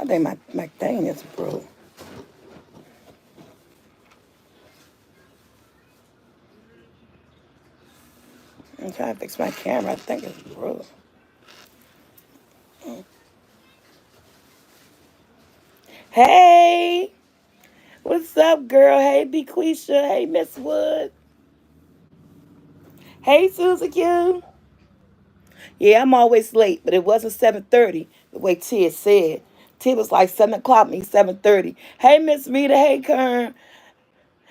think my thing is broke. I'm trying to fix my camera. I think it's broke. Hey, what's up, girl? Hey, Bequisha. Hey, Miss Wood. Hey, Susie Q. Yeah, I'm always late, but it wasn't 7:30 the way Ted said. Ted was like 7 o'clock, me 7:30. Hey, Miss Rita. Hey, Kern.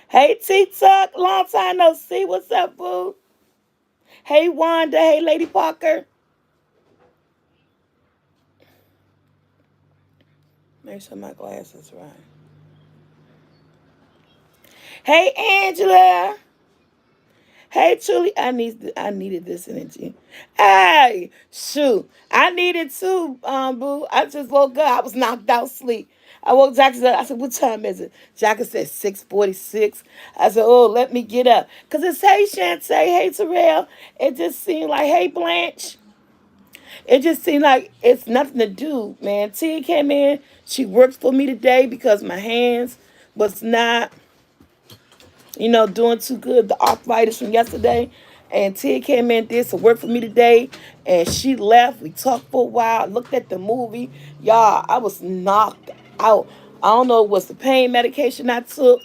Hey, T Tuck. Long time no see. What's up, boo? Hey, Wanda. Hey, Lady Parker. Make sure my glasses right. Hey, Angela. Hey, Truly, I needed this energy. Hey, shoot, I needed too, boo. I just woke up. I was knocked out sleep. I woke Jackie up. I said, "What time is it?" Jackie said 6:46. I said, "Oh, let me get up." Cause it's hey Shantae, hey Terrell. It just seemed like hey Blanche. It just seemed like it's nothing to do, man. Tia came in. She worked for me today because my hands was not doing too good. The arthritis from yesterday. And Tia came in, did some work for me today, and she left. We talked for a while, looked at the movie. Y'all, I was knocked out. I don't know, it was the pain medication I took.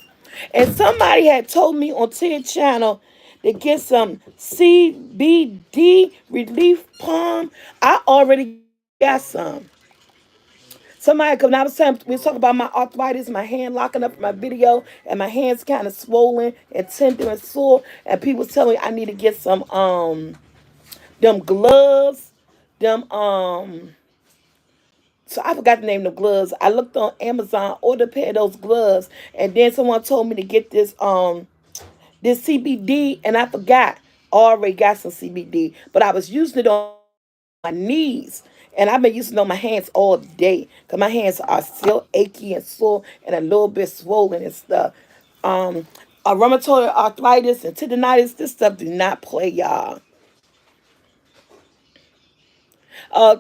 And somebody had told me on Tia channel to get some CBD relief palm. I already got some. Somebody, because I was saying, we was talking about my arthritis, my hand locking up in my video, and my hands kind of swollen and tender and sore. And people was telling me I need to get some them gloves, them so I forgot the name of the gloves. I looked on Amazon, ordered a pair of those gloves, and then someone told me to get this CBD, and I forgot. I already got some CBD, but I was using it on my knees. And I've been using it on my hands all day because my hands are still achy and sore and a little bit swollen and stuff. Um, rheumatoid arthritis and tendonitis, this stuff do not play, y'all.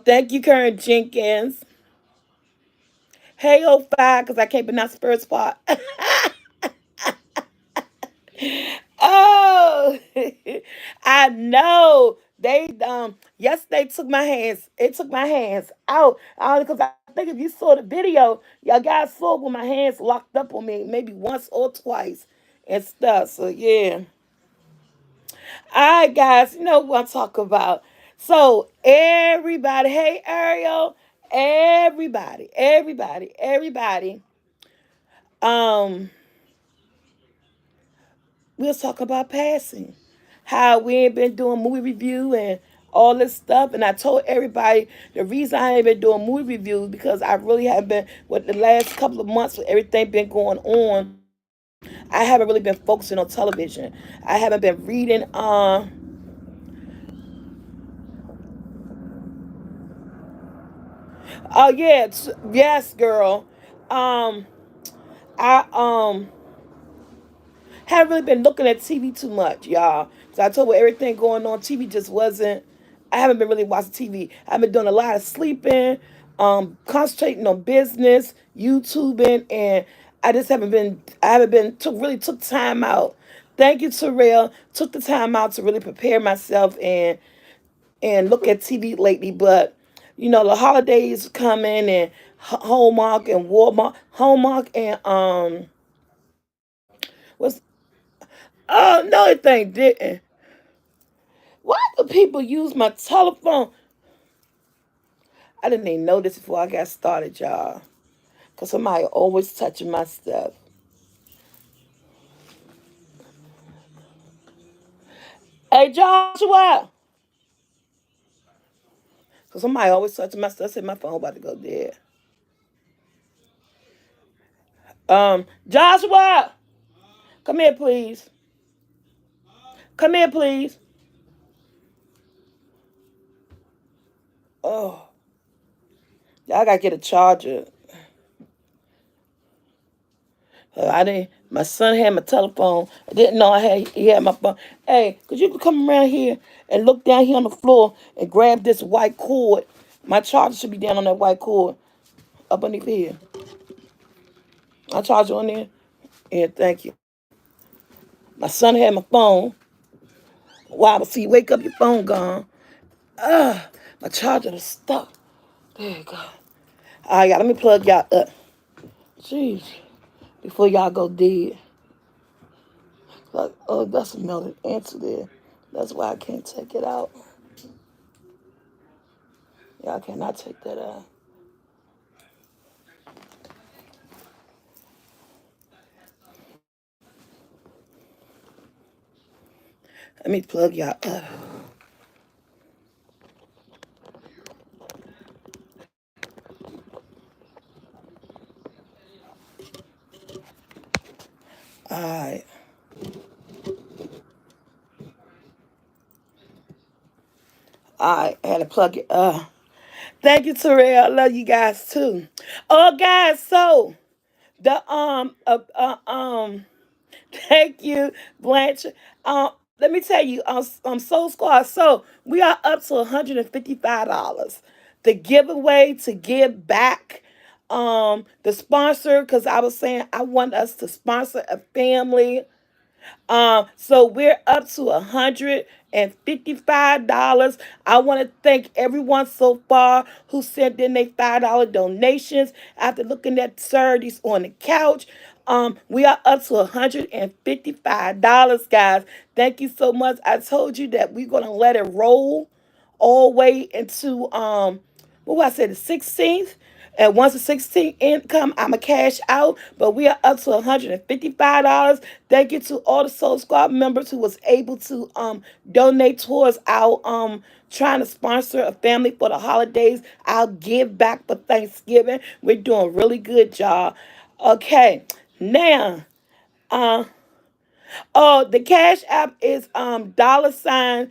Thank you, Karen Jenkins. Hey, oh five, because I can't pronounce the first part. Oh, I know. Yesterday took my hands. It took my hands out. Because I think if you saw the video, y'all guys saw when my hands locked up on me, maybe once or twice and stuff. So yeah. All right, guys, you know what I'm talking about. So everybody, hey Ariel, everybody. Um, we'll talk about passing, how we ain't been doing movie review and all this stuff. And I told everybody the reason I ain't been doing movie reviews because I really have been with the last couple of months with everything been going on. I haven't really been focusing on television. I haven't been reading. Oh yeah, yes, girl. Um, I haven't really been looking at TV too much, y'all. So I told you everything going on, TV just wasn't. I haven't been really watching TV. I've been doing a lot of sleeping, concentrating on business, YouTubing, and I just haven't been. I haven't been took time out. Thank you, Terrell. Took the time out to really prepare myself and look at TV lately. But the holidays coming and Hallmark and Walmart, Hallmark and what's oh no, it thing didn't. Why do people use my telephone? I didn't even know this before I got started, y'all. Cause somebody always touching my stuff. Hey Joshua, cause somebody always touching my stuff. I said my phone about to go dead. Joshua, come here, please. Come here, please. Oh, y'all gotta get a charger. I didn't. My son had my telephone. I didn't know he had my phone. Hey, could you come around here and look down here on the floor and grab this white cord? My charger should be down on that white cord. up underneath here. I charge on there. Yeah, thank you. My son had my phone. Wow, see, you wake up, your phone gone. My charger is stuck. There you go. All right, y'all, let me plug y'all up. Jeez. Before y'all go dead. Like, oh, that's a melted answer there. That's why I can't take it out. Y'all cannot take that out. Let me plug y'all up. All right. All right. I had to plug it up. Thank you, Terrell. I love you guys too. Oh, guys. So the thank you, Blanche. Let me tell you, Soul Squad. So we are up to $155. The giveaway to give back. The sponsor, because I was saying I want us to sponsor a family. So we're up to $155. I want to thank everyone so far who sent in their $5 donations after looking at Saturdays on the couch. We are up to $155, guys. Thank you so much. I told you that we're gonna let it roll all the way into what was I say, the 16th. And once the 16th income, I'm a cash out. But we are up to $155. Thank you to all the Soul Squad members who was able to donate towards our trying to sponsor a family for the holidays. I'll give back for Thanksgiving. We're doing a really good job. Okay, now oh, the cash app is $ TATA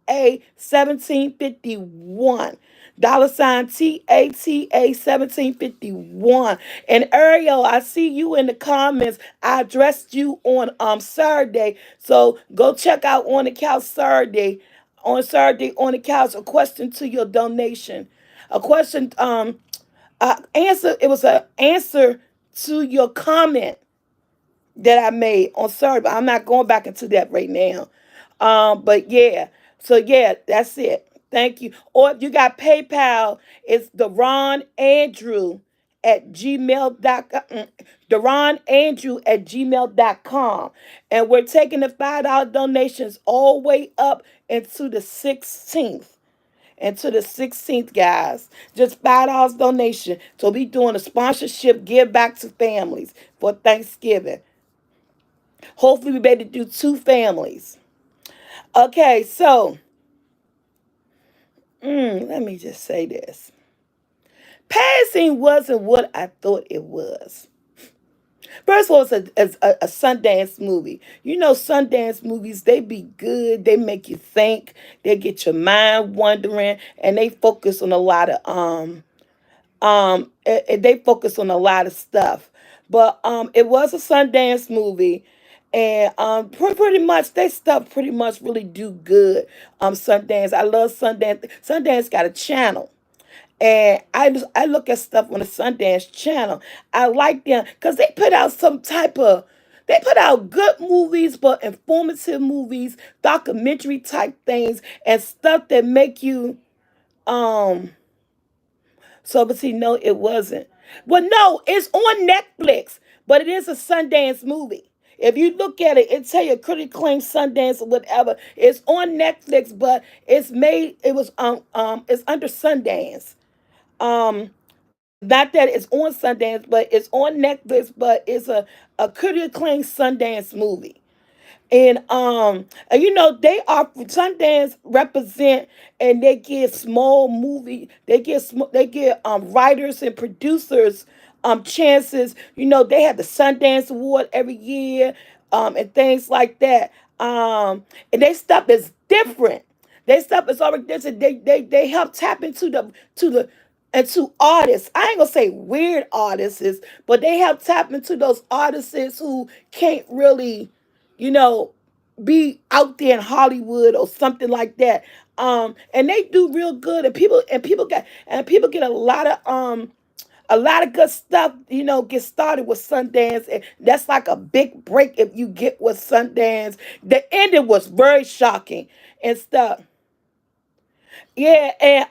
$TATA 1751. $TATA 1751. And Ariel, I see you in the comments. I addressed you on Saturday. So go check out on the couch Saturday. On Saturday on the couch, a question to your donation. A question answer, it was an answer to your comment that I made on Saturday, but I'm not going back into that right now. But yeah, so yeah, that's it. Thank you. Or if you got PayPal, it's Deron Andrew at gmail.com. Deron Andrew at gmail.com. And we're taking the $5 donations all the way up into the 16th. And to the 16th, guys. Just $5 donation. So we doing a sponsorship give back to families for Thanksgiving. Hopefully, we'll be able to do two families. Okay, so let me just say this. Passing wasn't what I thought it was. First of all, it's a Sundance movie. You know, Sundance movies, they be good. They make you think. They get your mind wondering. And they focus on a lot of they focus on a lot of stuff. But it was a Sundance movie, and pretty much they stuff pretty much really do good. Sundance, I love Sundance. Sundance got a channel. And I look at stuff on the Sundance channel. I like them because they put out good movies, but informative movies, documentary type things, and stuff that make you um so, but see, no, it wasn't. Well, no, it's on Netflix, but it is a Sundance movie. If you look at it, it tell you critically acclaimed Sundance or whatever. It's on Netflix, but it's made. It was it's under Sundance. Um, Not that it's on Sundance, but it's on Netflix. But it's a critically acclaimed Sundance movie. And you know they are Sundance represent and they give small movie they give writers and producers chances. You know they have the Sundance Award every year and things like that. And their stuff is different. Their stuff is already different. They help tap into the and to artists. I ain't gonna say weird artists, but they help tap into those artists who can't really, you know, be out there in Hollywood or something like that. And they do real good, and people get a lot of good stuff, get started with Sundance. And that's like a big break if you get with Sundance. The ending was very shocking and stuff. Yeah, and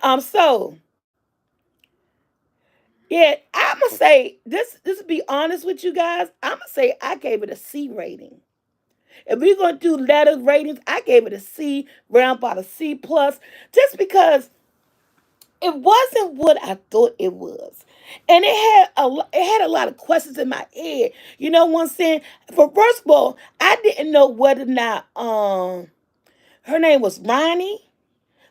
yeah, I'ma say this to be honest with you guys, I'ma say I gave it a C rating. If we're gonna do letter ratings, I gave it a C, round about a C plus, just because it wasn't what I thought it was. And it had a lot of questions in my head. You know what I'm saying? For first of all, I didn't know whether or not her name was Ronnie.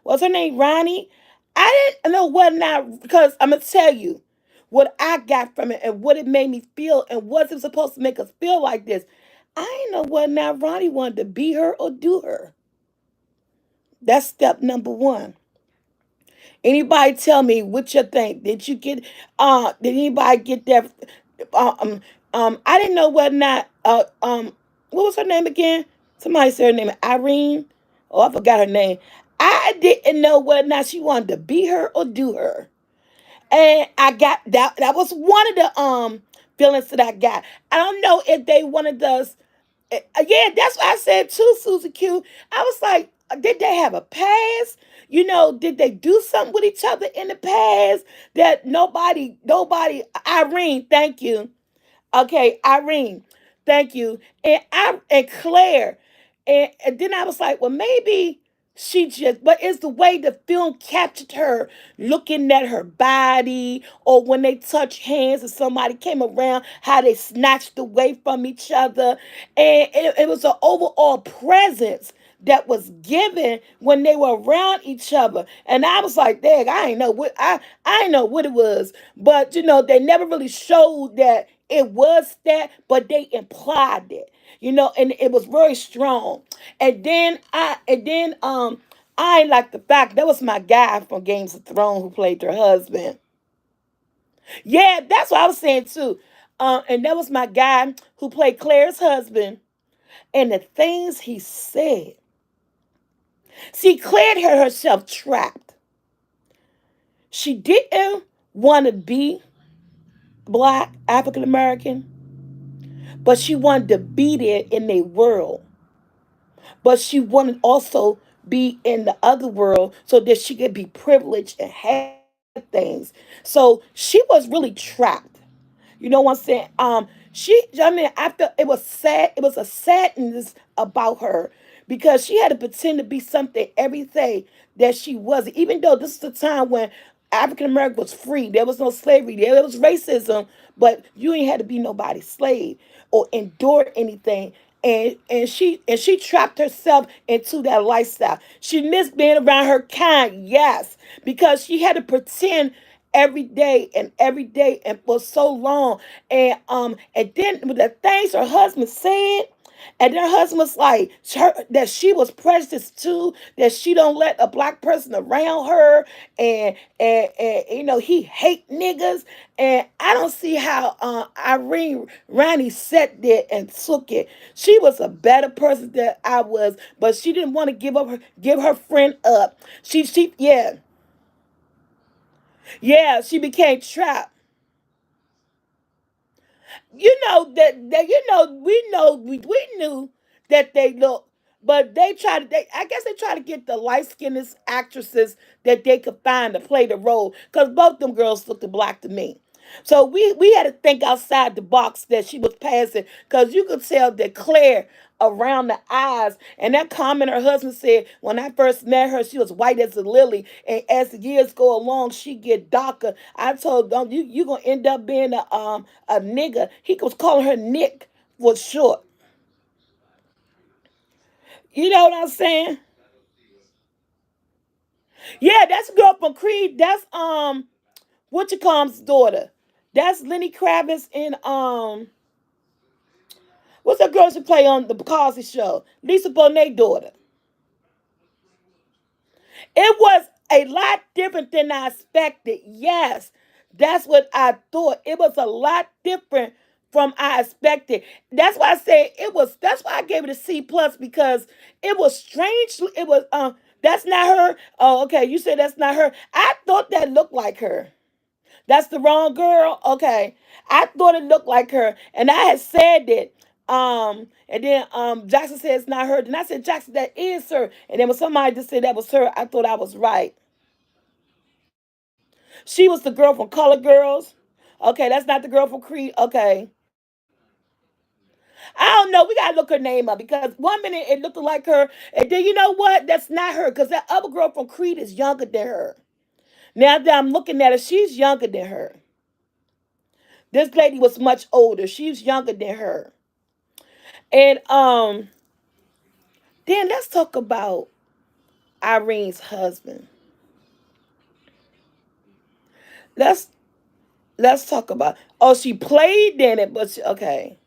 Was her name Ronnie? I didn't know whether or not, because I'm gonna tell you what I got from it and what it made me feel and was it supposed to make us feel like this. I didn't know whether or not Ronnie wanted to be her or do her. That's step number one. Anybody tell me what you think? Did anybody get that I didn't know whether or not what was her name again? Somebody said her name, Irene. Oh, I forgot her name. I didn't know whether or not she wanted to be her or do her. And I got that was one of the feelings that I got. I don't know if they wanted us. Yeah, that's what I said too, Susie Q. I was like, did they have a past? Did they do something with each other in the past that nobody, Irene, thank you. Okay, Irene, thank you. And Claire. And then I was like, well, maybe but it's the way the film captured her looking at her body, or when they touched hands and somebody came around, how they snatched away from each other. And it was an overall presence that was given when they were around each other. And I was like, dang, I ain't know what it was. But they never really showed that it was that, but they implied it. And it was very strong. And then I like the fact that was my guy from Games of Thrones who played her husband. Yeah, that's what I was saying too. And that was my guy who played Claire's husband. And the things he said. See, Claire had herself trapped. She didn't want to be black, African American, but she wanted to be there in their world. But she wanted also be in the other world so that she could be privileged and have things. So she was really trapped. You know what I'm saying? After it was sad, it was a sadness about her because she had to pretend to be something everything that she wasn't. Even though this is the time when African American was free, there was no slavery, there was racism, but you ain't had to be nobody's slave or endure anything. And she trapped herself into that lifestyle. She missed being around her kind, yes, because she had to pretend every day and for so long. And then with the things her husband said, and her husband was like that she was prejudiced too, that she don't let a black person around her, and he hate niggas. And I don't see how Irene Ronnie sat there and took it. She was a better person than I was, but she didn't want to give her friend up. She yeah, she became trapped. We knew that they look, but I guess they try to get the light skinned actresses that they could find to play the role, because both them girls looked black to me. So we had to think outside the box that she was passing, because you could tell that Claire around the eyes, and that comment her husband said, when I first met her, she was white as a lily, and as the years go along, she get darker. I told them, you gonna end up being a nigga. He was calling her Nick for short. You know what I'm saying? Yeah, that's a girl from Creed. That's what you call's daughter. That's Lenny Kravitz and what's that girl she play on the Cosby Show? Lisa Bonet daughter. It was a lot different than I expected. Yes, that's what I thought. It was a lot different from I expected. That's why I say it was. That's why I gave it a C plus, because it was strange. It was That's not her. Oh, okay. You said that's not her. I thought that looked like her. That's the wrong girl. Okay. I thought it looked like her. And I had said it. And then Jackson said it's not her. Then I said, Jackson, that is her. And then when somebody just said that was her, I thought I was right. She was the girl from Color Girls. Okay, that's not the girl from Creed. Okay. I don't know. We gotta look her name up because one minute it looked like her, and then you know what? That's not her because that other girl from Creed is younger than her. Now that I'm looking at her, she's younger than her. This lady was much older. She's younger than her. And then let's talk about Irene's husband. Let's let's talk about. Oh, she played in it, but okay,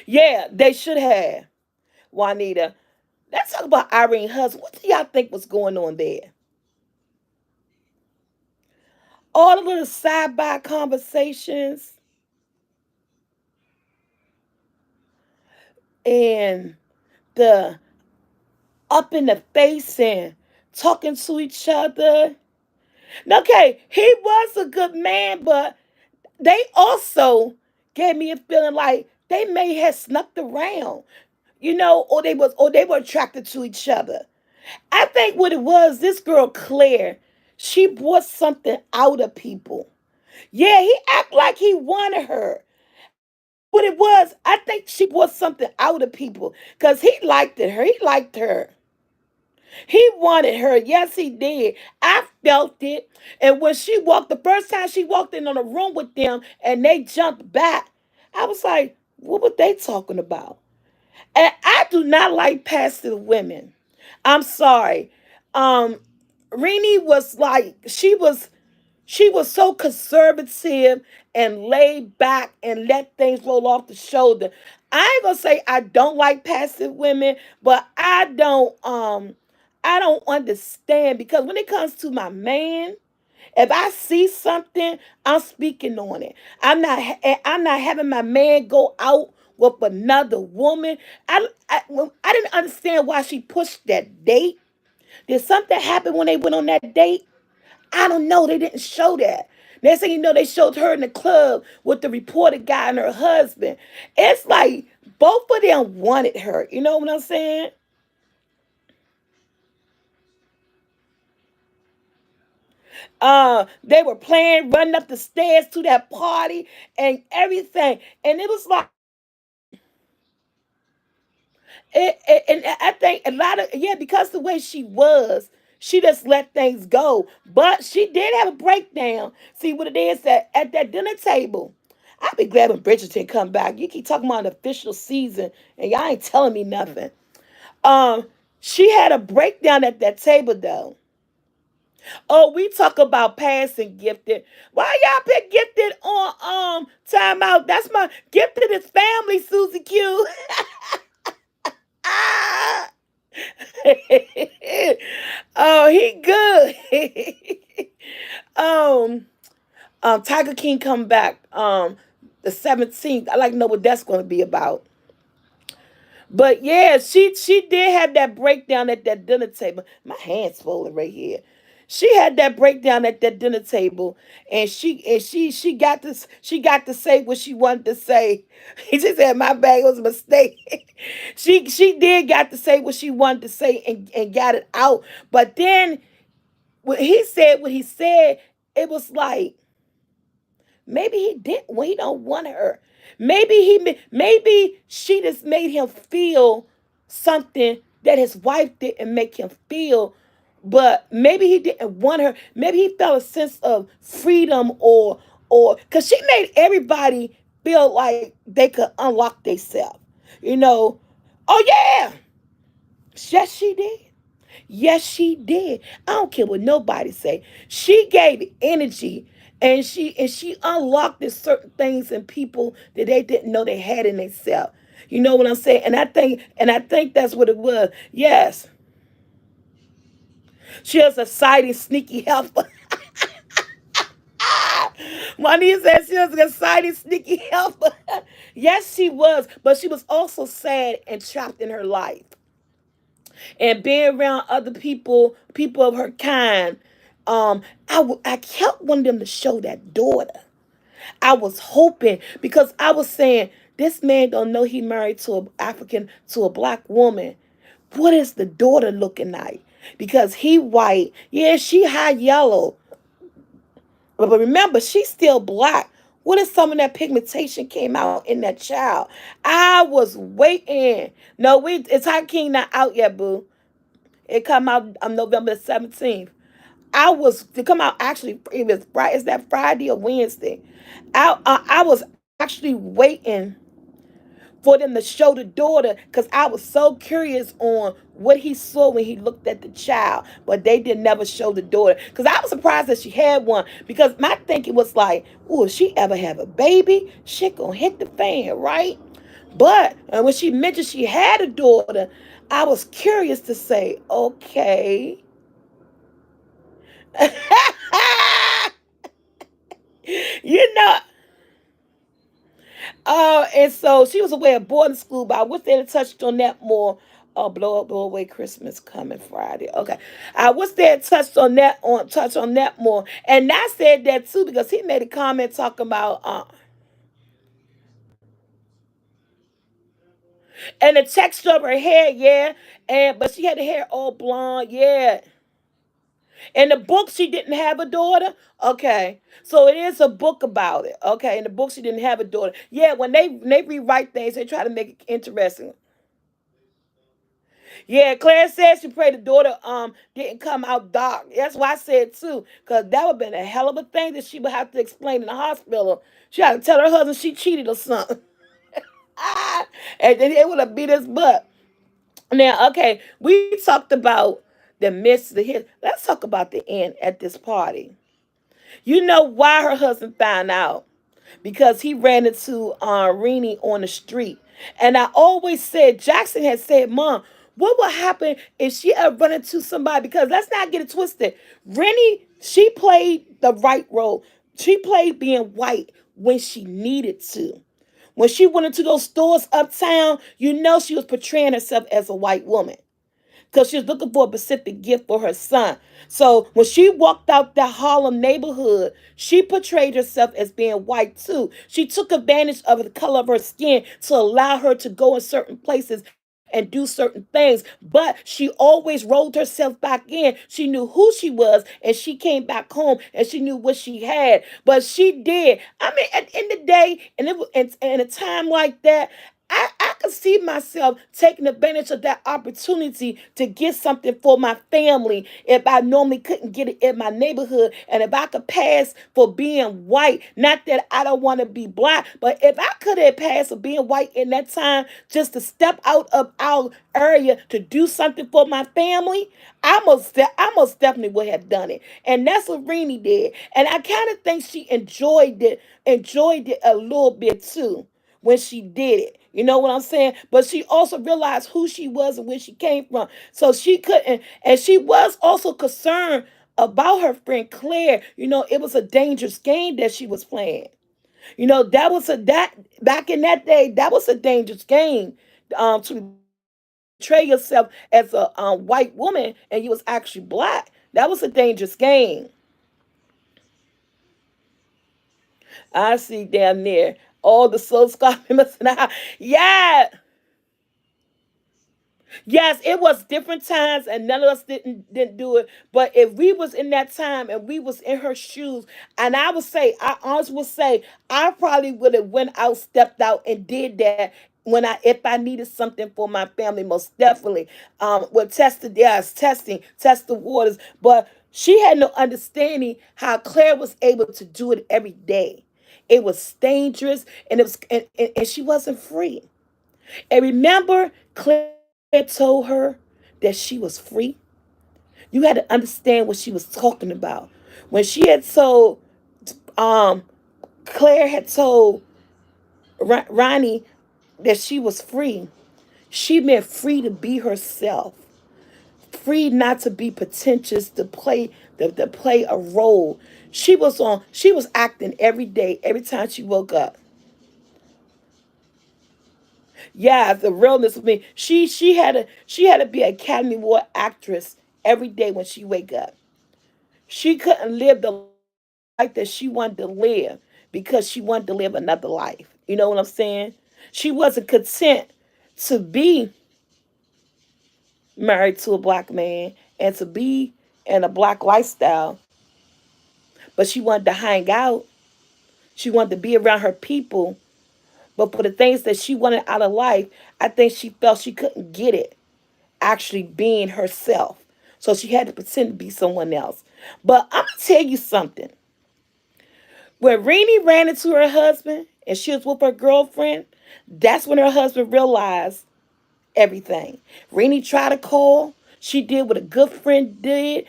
yeah, they should have Juanita. Let's talk about Irene's husband. What do y'all think was going on there? All the little side by conversations and the up in the face and talking to each other. Okay, he was a good man, but they also gave me a feeling like they may have snuck around, or they were attracted to each other. I think what it was, this girl Claire, she brought something out of people. Yeah, he act like he wanted her. What it was, I think she brought something out of people because he liked it. Her, he liked her. He wanted her. Yes, he did. I felt it. And when she walked, the first time she walked in on a room with them and they jumped back, I was like, what were they talking about? And I do not like passive women. I'm sorry. Um, Rini was like, she was so conservative and laid back and let things roll off the shoulder. I ain't gonna say I don't like passive women, but I don't understand because when it comes to my man, if I see something, I'm speaking on it. I'm not having my man go out with another woman. I didn't understand why she pushed that date. Did something happen when they went on that date? I don't know. They didn't show that. Next thing you know, they showed her in the club with the reporter guy and her husband. It's like both of them wanted her. You know what I'm saying? They were playing, running up the stairs to that party and everything. And it was like, and I think a lot of, yeah, because the way she was, she just let things go. But she did have a breakdown. See what it is that at that dinner table. I'll be glad when Bridgerton come back. You keep talking about an official season, and y'all ain't telling me nothing. Um, she had a breakdown at that table though. Oh, we talk about past and gifted. Why y'all pick gifted on timeout? That's my gifted is family, Susie Q. Ah! Oh, he good. um, Tiger King come back. The 17th. I like to know what that's going to be about. But yeah, she did have that breakdown at that dinner table. My hand's swollen right here. She had that breakdown at that dinner table, and she got to say what she wanted to say. He just said, "My bad, it was a mistake." She did got to say what she wanted to say and got it out. But then when he said what he said, it was like maybe he didn't. Well, he don't want her. Maybe she just made him feel something that his wife didn't make him feel. But maybe he didn't want her. Maybe he felt a sense of freedom or because she made everybody feel like they could unlock themselves. You know. Oh yeah. Yes, she did. Yes, she did. I don't care what nobody say. She gave energy and she unlocked this certain things in people that they didn't know they had in themselves. You know what I'm saying? And I think that's what it was. Yes. She was a sighting sneaky helper. Juanita said she was an exciting, sneaky helper. Yes, she was, but she was also sad and trapped in her life. And being around other people, people of her kind, I kept wanting them to show that daughter. I was hoping because I was saying this man don't know he married to a African to a black woman. What is the daughter looking like? Because he white, yeah, she high yellow, but remember she's still black. What if some of that pigmentation came out in that child? I was waiting. No, it's High King not out yet, boo. It come out on November the 17th. I was to come out actually. It was right. Is that Friday or Wednesday? I was actually waiting for them to show the daughter because I was so curious on what he saw when he looked at the child, but they did never show the daughter because I was surprised that she had one because my thinking was like, oh, if she ever have a baby, shit gonna hit the fan, right? But when she mentioned she had a daughter, I was curious to say, okay. you know, and so she was away at boarding school, but I wish they'd have touched on that more. Oh, blow away Christmas coming Friday. Okay. I wish they had touch on that more. And I said that too because he made a comment talking about and the texture of her hair, yeah. And but she had the hair all blonde, yeah. In the book, she didn't have a daughter. Okay, so it is a book about it. Okay, in the book, she didn't have a daughter. Yeah, when they rewrite things, they try to make it interesting. Yeah, Claire said she prayed the daughter didn't come out dark. That's why I said too, because that would have been a hell of a thing that she would have to explain in the hospital. She had to tell her husband she cheated or something. And then it would have beat his butt. Now, okay, we talked about the miss, the hit. Let's talk about the end at this party. You know why her husband found out? Because he ran into Renee on the street. And I always said, Jackson had said, Mom, what would happen if she ever run into somebody? Because let's not get it twisted. Rennie, she played the right role. She played being white when she needed to. When she went into those stores uptown, you know she was portraying herself as a white woman because she was looking for a specific gift for her son. So when she walked out that Harlem neighborhood, she portrayed herself as being white too. She took advantage of the color of her skin to allow her to go in certain places and do certain things, but she always rolled herself back in. She knew who she was and she came back home and she knew what she had. But she did. I mean, at the end of the day, and it was in a time like that, I could see myself taking advantage of that opportunity to get something for my family if I normally couldn't get it in my neighborhood. And if I could pass for being white, not that I don't want to be black, but if I could have passed for being white in that time just to step out of our area to do something for my family, I most definitely would have done it. And that's what Renee did. And I kind of think she enjoyed it a little bit too when she did it. You know what I'm saying? But she also realized who she was and where she came from. So she couldn't, and she was also concerned about her friend Claire. You know, it was a dangerous game that she was playing. You know, that back in that day, that was a dangerous game. To portray yourself as a white woman and you was actually black. That was a dangerous game. I see down there all the soul scoffing. Yeah. Yes, it was different times and none of us didn't do it. But if we was in that time and we was in her shoes, and I honestly would say, I probably would have went out, stepped out, and did that when I if I needed something for my family, most definitely. Well, tested, yes, test the waters. But she had no understanding how Claire was able to do it every day. It was dangerous and it was and she wasn't free. And remember, Claire told her that she was free. You had to understand what she was talking about. When she had told, um, Claire had told Ronnie that she was free, she meant free to be herself, free not to be pretentious, to play a role. She was acting every day, every time she woke up. Yeah, the realness of me. She had to be an Academy Award actress every day when she wake up. She couldn't live the life that she wanted to live because she wanted to live another life. You know what I'm saying? She wasn't content to be married to a black man and to be in a black lifestyle, but she wanted to hang out. She wanted to be around her people. But for the things that she wanted out of life, I think she felt she couldn't get it actually being herself. So she had to pretend to be someone else. But I'm going to tell you something. When Renee ran into her husband and she was with her girlfriend, that's when her husband realized everything. Renee tried to call. She did what a good friend did.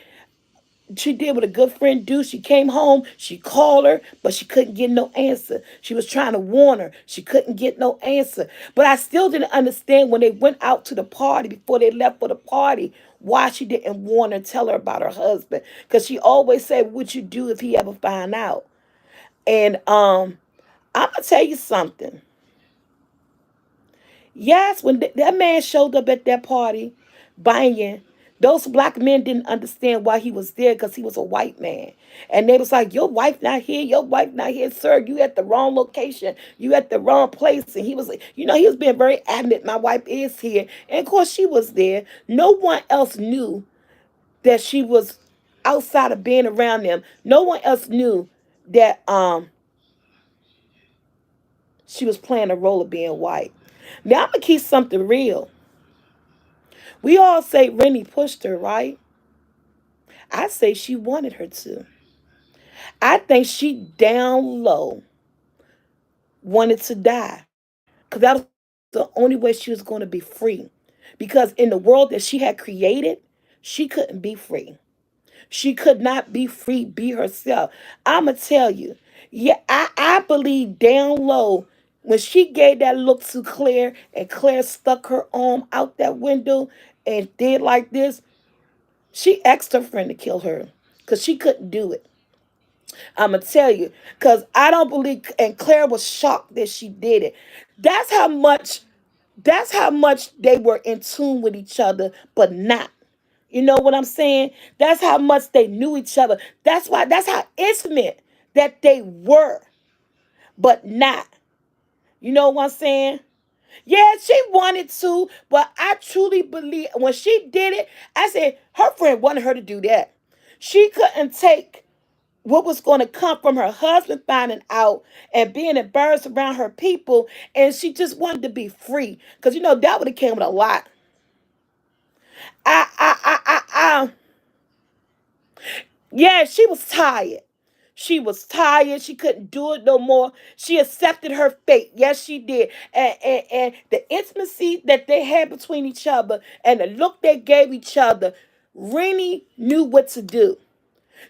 She did what a good friend do. She came home. She called her, but she couldn't get no answer. She was trying to warn her. She couldn't get no answer. But I still didn't understand when they went out to the party before they left for the party why she didn't warn her, tell her about her husband. Because she always said, "What would you do if he ever find out?" And I'm gonna tell you something. Yes, when that man showed up at that party banging, those black men didn't understand why he was there because he was a white man. And they was like, "Your wife not here, your wife not here, sir. You at the wrong location. You at the wrong place." And he was like, he was being very adamant, "My wife is here." And of course she was there. No one else knew that she was outside of being around them. No one else knew that she was playing a role of being white. Now I'm gonna keep something real. We all say Rennie pushed her, right? I say she wanted her to. I think she down low wanted to die because that was the only way she was going to be free. Because in the world that she had created, she couldn't be free. She could not be free, be herself. I'ma tell you, yeah, I believe down low when she gave that look to Claire and Claire stuck her arm out that window and did like this, she asked her friend to kill her because she couldn't do it. I'ma tell you, because I don't believe, and Claire was shocked that she did it. That's how much. That's how much they were in tune with each other, but not. You know what I'm saying? That's how much they knew each other. That's why. That's how intimate that they were, but not. You know what I'm saying? Yeah, she wanted to, but I truly believe when she did it, I said her friend wanted her to do that. She couldn't take what was going to come from her husband finding out and being embarrassed around her people, and she just wanted to be free because that would have came with a lot. I Yeah, she was tired. She was tired. She couldn't do it no more. She accepted her fate. Yes, she did. And the intimacy that they had between each other and the look they gave each other, Rennie knew what to do.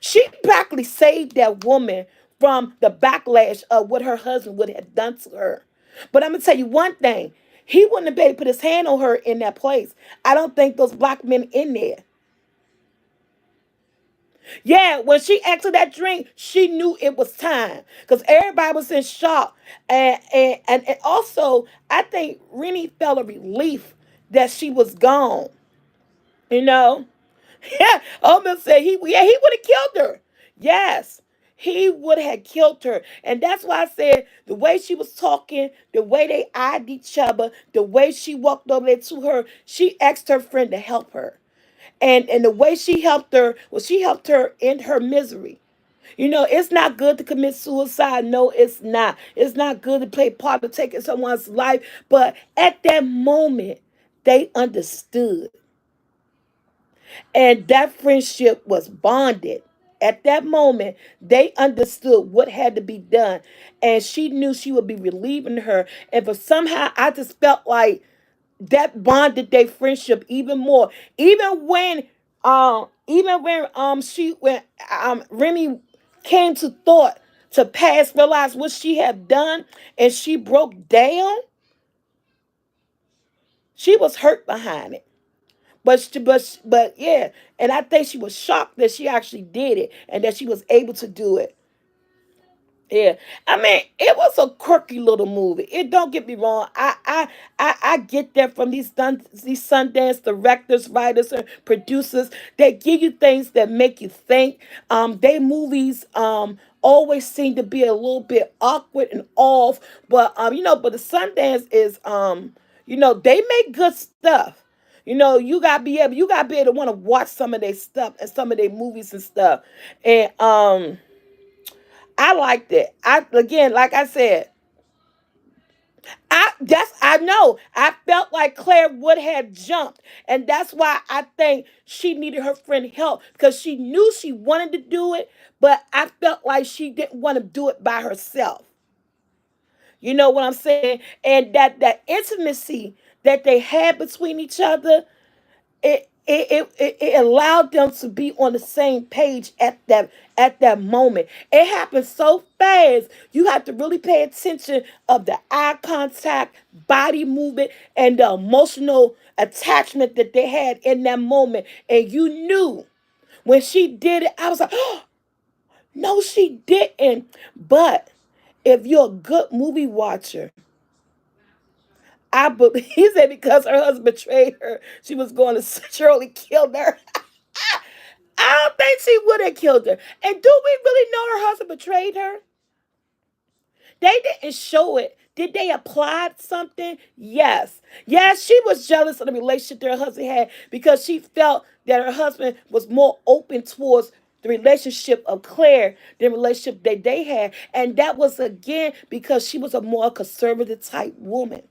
She practically saved that woman from the backlash of what her husband would have done to her. But I'm gonna tell you one thing. He wouldn't have been able to put his hand on her in that place. I don't think those black men in there. Yeah, when she asked for that drink, she knew it was time. Because everybody was in shock. And also, I think Rennie felt a relief that she was gone. You know? Yeah, almost said he would have killed her. Yes, he would have killed her. And that's why I said the way she was talking, the way they eyed each other, the way she walked over there to her, she asked her friend to help her. And the way she helped her was she helped her in her misery. It's not good to commit suicide. No, it's not. It's not good to play part of taking someone's life. But at that moment, they understood. And that friendship was bonded. At that moment, they understood what had to be done. And she knew she would be relieving her. And for somehow, I just felt like that bonded their friendship even more. Even when Remy came to thought to pass, realize what she had done, and she broke down, she was hurt behind it. but yeah, and I think she was shocked that she actually did it and that she was able to do it. Yeah, I mean, it was a quirky little movie. It don't get me wrong. I get that from these Sundance directors, writers, and producers. They give you things that make you think. They movies always seem to be a little bit awkward and off, but but the Sundance is they make good stuff. You gotta be able to want to watch some of their stuff and some of their movies and stuff, and I liked it. I again, like I said, I know. I felt like Claire would have jumped. And that's why I think she needed her friend help. Because she knew she wanted to do it, but I felt like she didn't want to do it by herself. You know what I'm saying? And that intimacy that they had between each other, it allowed them to be on the same page at that moment. It happened so fast. You have to really pay attention of the eye contact, body movement, and the emotional attachment that they had in that moment. And you knew when she did it, I was like, oh, no, she didn't. But if you're a good movie watcher, he said because her husband betrayed her, she was going to surely kill her. I don't think she would have killed her. And do we really know her husband betrayed her? They didn't show it. Did they apply something? Yes. Yes, she was jealous of the relationship that her husband had because she felt that her husband was more open towards the relationship of Claire than the relationship that they had. And that was again because she was a more conservative type woman.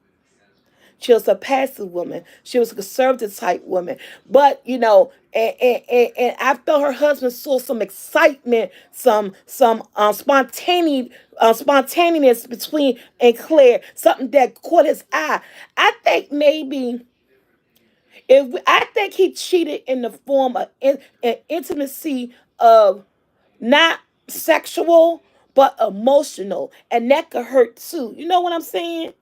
She was a passive woman. She was a conservative type woman. But and I felt her husband saw some excitement, some spontaneous between and Claire, something that caught his eye. I think maybe I think he cheated in the form of an intimacy of not sexual but emotional, and that could hurt too. You know what I'm saying?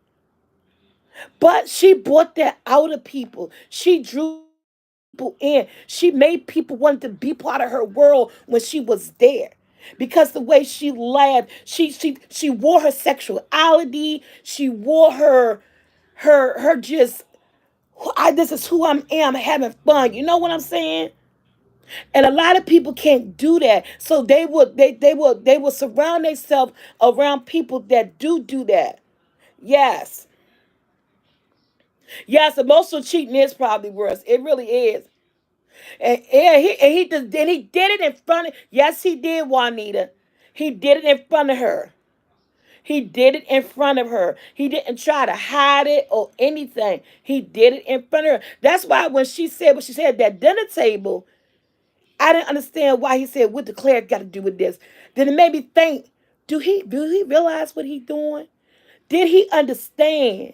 But she brought that out of people. She drew people in. She made people want to be part of her world when she was there. Because the way she laughed, she wore her sexuality. She wore her just this is who I am, having fun. You know what I'm saying? And a lot of people can't do that. So they will surround themselves around people that do that. Yes. Yes, emotional cheating is probably worse. It really is. And yeah, he did it in front of. Yes, he did, Juanita. He did it in front of her. He did it in front of her. He didn't try to hide it or anything. He did it in front of her. That's why when she said what she said at that dinner table, I didn't understand why he said what the Claire got to do with this. Then it made me think, do he realize what he's doing? Did he understand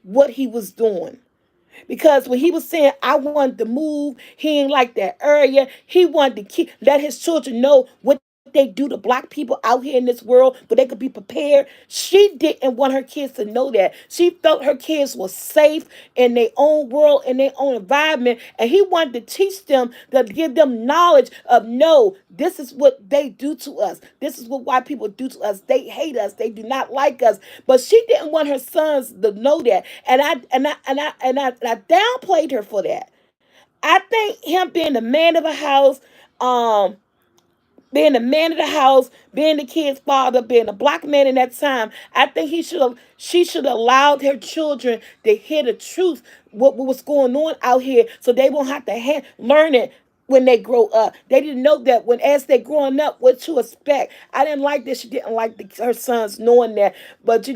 what he was doing? Because when he was saying, I wanted to move, he ain't like that area. He wanted to let his children know what they do to black people out here in this world, but they could be prepared. She didn't want her kids to know that. She felt her kids were safe in their own world, in their own environment, and he wanted to teach them, to give them knowledge of, no, this is what they do to us. This is what white people do to us. They hate us. They do not like us. But she didn't want her sons to know that, and I downplayed her for that. I think him being the man of a house, um, being the man of the house, being the kid's father, being a black man in that time, I think she should have allowed her children to hear the truth, what was going on out here, so they won't have to learn it when they grow up. They didn't know that when as they growing up, what to expect. I didn't like that she didn't like her sons knowing that, but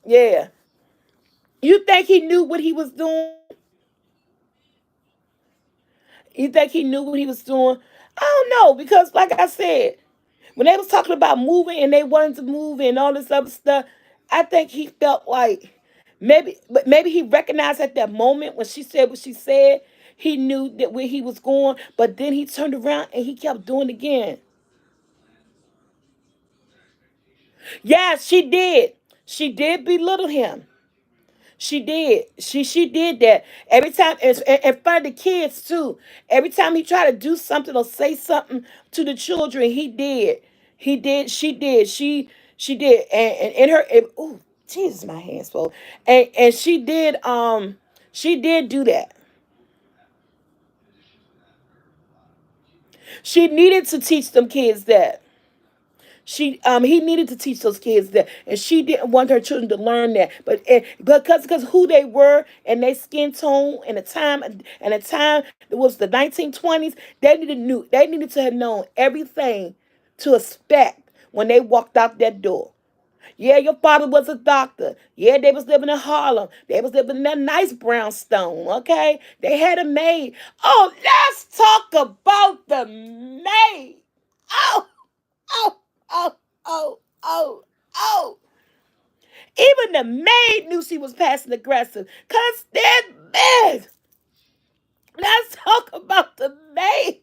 yeah. You think he knew what he was doing? You think he knew what he was doing? I don't know because, like I said, when they was talking about moving and they wanted to move and all this other stuff, I think he felt like maybe he recognized at that moment when she said what she said, he knew that where he was going, but then he turned around and he kept doing it again. Yes, she did. She did belittle him. She did. She did that every time in front of the kids too. Every time he tried to do something or say something to the children, he did. He did. She did. She did. And in her, oh Jesus, my hands full. And she did do that. She needed to teach them kids that. He needed to teach those kids that, and she didn't want her children to learn that, but because who they were and their skin tone and the time it was the 1920s. They needed to have known everything to expect when they walked out that door. Yeah, your father was a doctor. Yeah, they was living in Harlem. They was living in that nice brownstone. Okay, they had a maid. Oh, let's talk about the maid. Oh, oh, oh, oh, oh, oh. Even the maid knew she was passive aggressive. Cause that man, let's talk about the maid.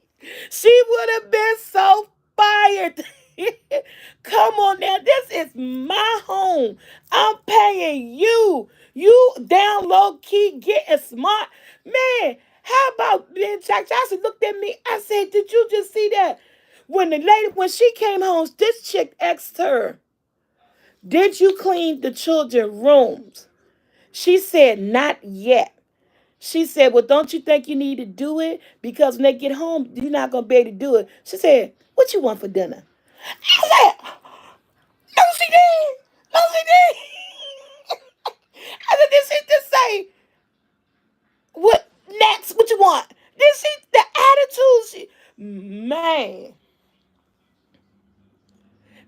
She would have been so fired. Come on now, this is my home. I'm paying you. You down low key getting smart. Man, how about then Jack Johnson looked at me. I said, did you just see that? When she came home, this chick asked her, did you clean the children's rooms? She said, not yet. She said, well, don't you think you need to do it? Because when they get home, you're not going to be able to do it. She said, what you want for dinner? I said, no, she did. No, she did. I said, did she just say, what next? What you want? Did she, the attitude, man,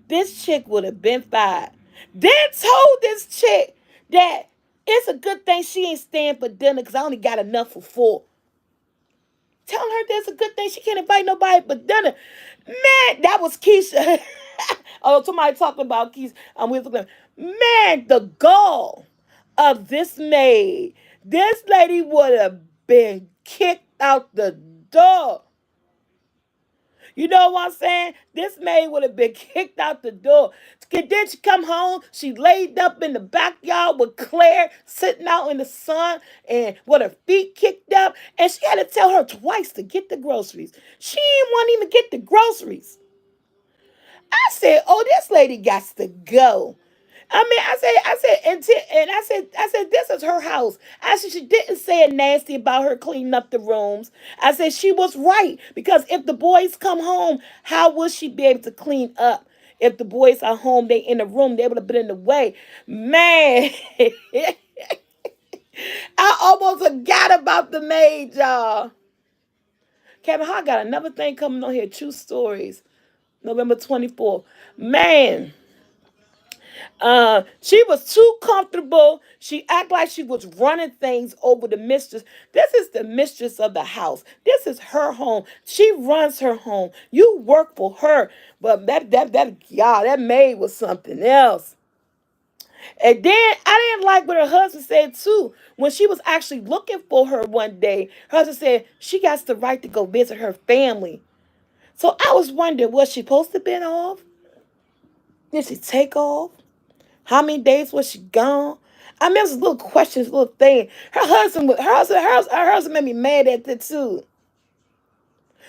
this chick would have been fired. Then told this chick that it's a good thing she ain't staying for dinner because I only got enough for four. Telling her that's a good thing she can't invite nobody for dinner. Man, that was Keisha. Oh, somebody talking about Keisha. We was looking. Man, the gall of this maid. This lady would have been kicked out the door. You know what I'm saying? This maid would have been kicked out the door. Then she come home, she laid up in the backyard with Claire sitting out in the sun and with her feet kicked up. And she had to tell her twice to get the groceries. She didn't want to even get the groceries. I said, oh, this lady got to go. I said, this is her house. I said, she didn't say it nasty about her cleaning up the rooms. I said, she was right. Because if the boys come home, how will she be able to clean up? If the boys are home, they in the room, they would have been in the way. Man, I almost forgot about the maid, y'all. Kevin Hart got another thing coming on here, True Stories, November 24th. Man. She was too comfortable. She act like she was running things over the mistress. This is the mistress of the house. This is her home. She runs her home. You work for her. But that maid was something else. And then I didn't like what her husband said too. When she was actually looking for her one day, her husband said she got the right to go visit her family. So I was wondering, was she supposed to been off? Did she take off? How many days was she gone? I mean, it was little questions, little thing. Her husband made me mad at that too.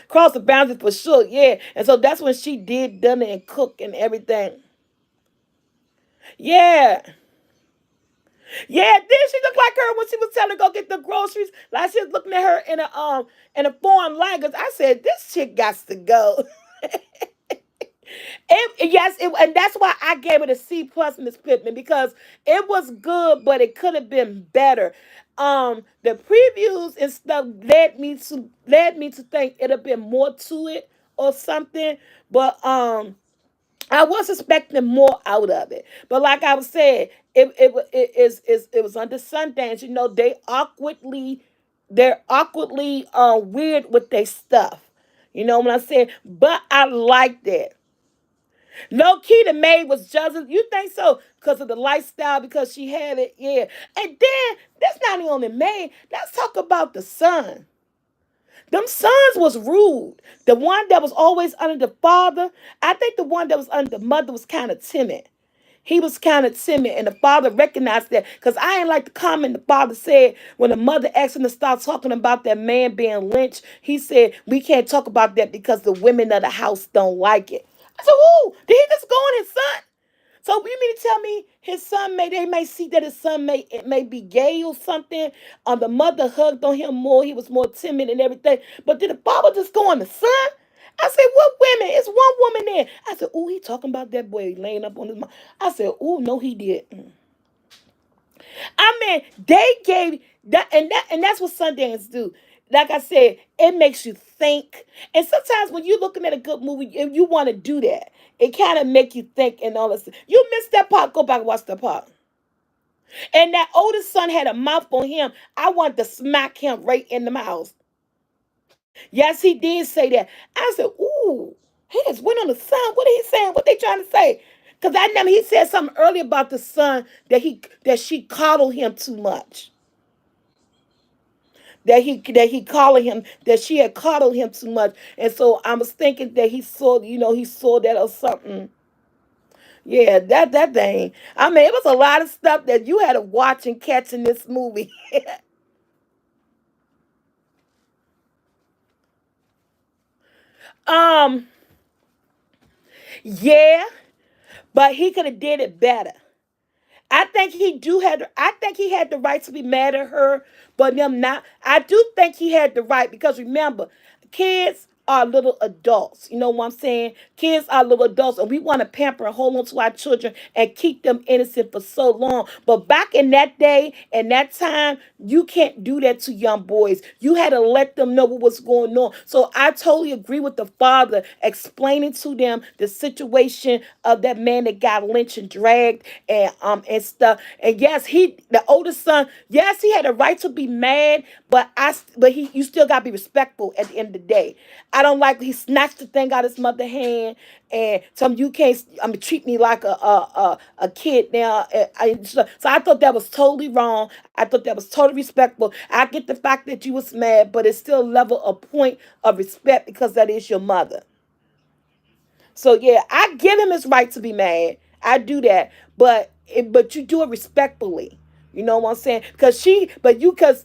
Cross the boundaries for sure, yeah. And so that's when she did dinner and cook and everything. Yeah. Yeah, then she looked like her when she was telling her to go get the groceries. Like she was looking at her in a foreign language. I said, this chick got to go. And that's why I gave it a C plus, Miss Pittman, because it was good, but it could have been better. The previews and stuff led me to think it'd have been more to it or something, but I was expecting more out of it. But like I was saying, it was under Sundance. You know, they're awkwardly weird with their stuff. You know what I'm saying? But I liked it. Low key, the maid was just, you think so? Because of the lifestyle, because she had it, yeah. And then, that's not the only maid. Let's talk about the son. Them sons was rude. The one that was always under the father, I think the one that was under the mother was kind of timid. He was kind of timid, and the father recognized that. Because I ain't like the comment the father said when the mother asked him to start talking about that man being lynched. He said, "We can't talk about that because the women of the house don't like it." I said, "Ooh, did he just go on his son?" So you mean to tell me his son they may see that his son may be gay or something? The mother hugged on him more. He was more timid and everything. But did the father just go on the son? I said, what women? It's one woman there. I said, oh, he talking about that boy laying up on his mom. I said, oh, no, he did. I mean, they gave and that's what Sundance do. Like I said, it makes you think. And sometimes when you're looking at a good movie, if you want to do that, it kind of make you think and all this. You missed that part, go back and watch the part. And that oldest son had a mouth on him. I wanted to smack him right in the mouth. Yes, he did say that. I said, ooh, he just went on the son. What are he saying? What they trying to say? Because I know he said something earlier about the son that she coddled him too much. That he coddled him, that she had coddled him too much. And so I was thinking that he saw that or something. Yeah, that thing. I mean, it was a lot of stuff that you had to watch and catch in this movie. um, yeah, but he could have did it better. I think he had the right to be mad at her, but them not. I do think he had the right because remember, kids are little adults. You know what I'm saying? Kids are little adults, and we want to pamper and hold on to our children and keep them innocent for so long. But back in that day and that time, you can't do that to young boys. You had to let them know what was going on. So I totally agree with the father explaining to them the situation of that man that got lynched and dragged and stuff. And yes, the oldest son, yes, he had a right to be mad, but he you still gotta be respectful at the end of the day. I don't like he snatched the thing out of his mother's hand and told him you can't treat me like a kid now. So I thought that was totally wrong. I thought that was totally respectful. I get the fact that you was mad, but it's still a level of point of respect because that is your mother. So yeah, I give him his right to be mad. I do that, but you do it respectfully. You know what I'm saying? Because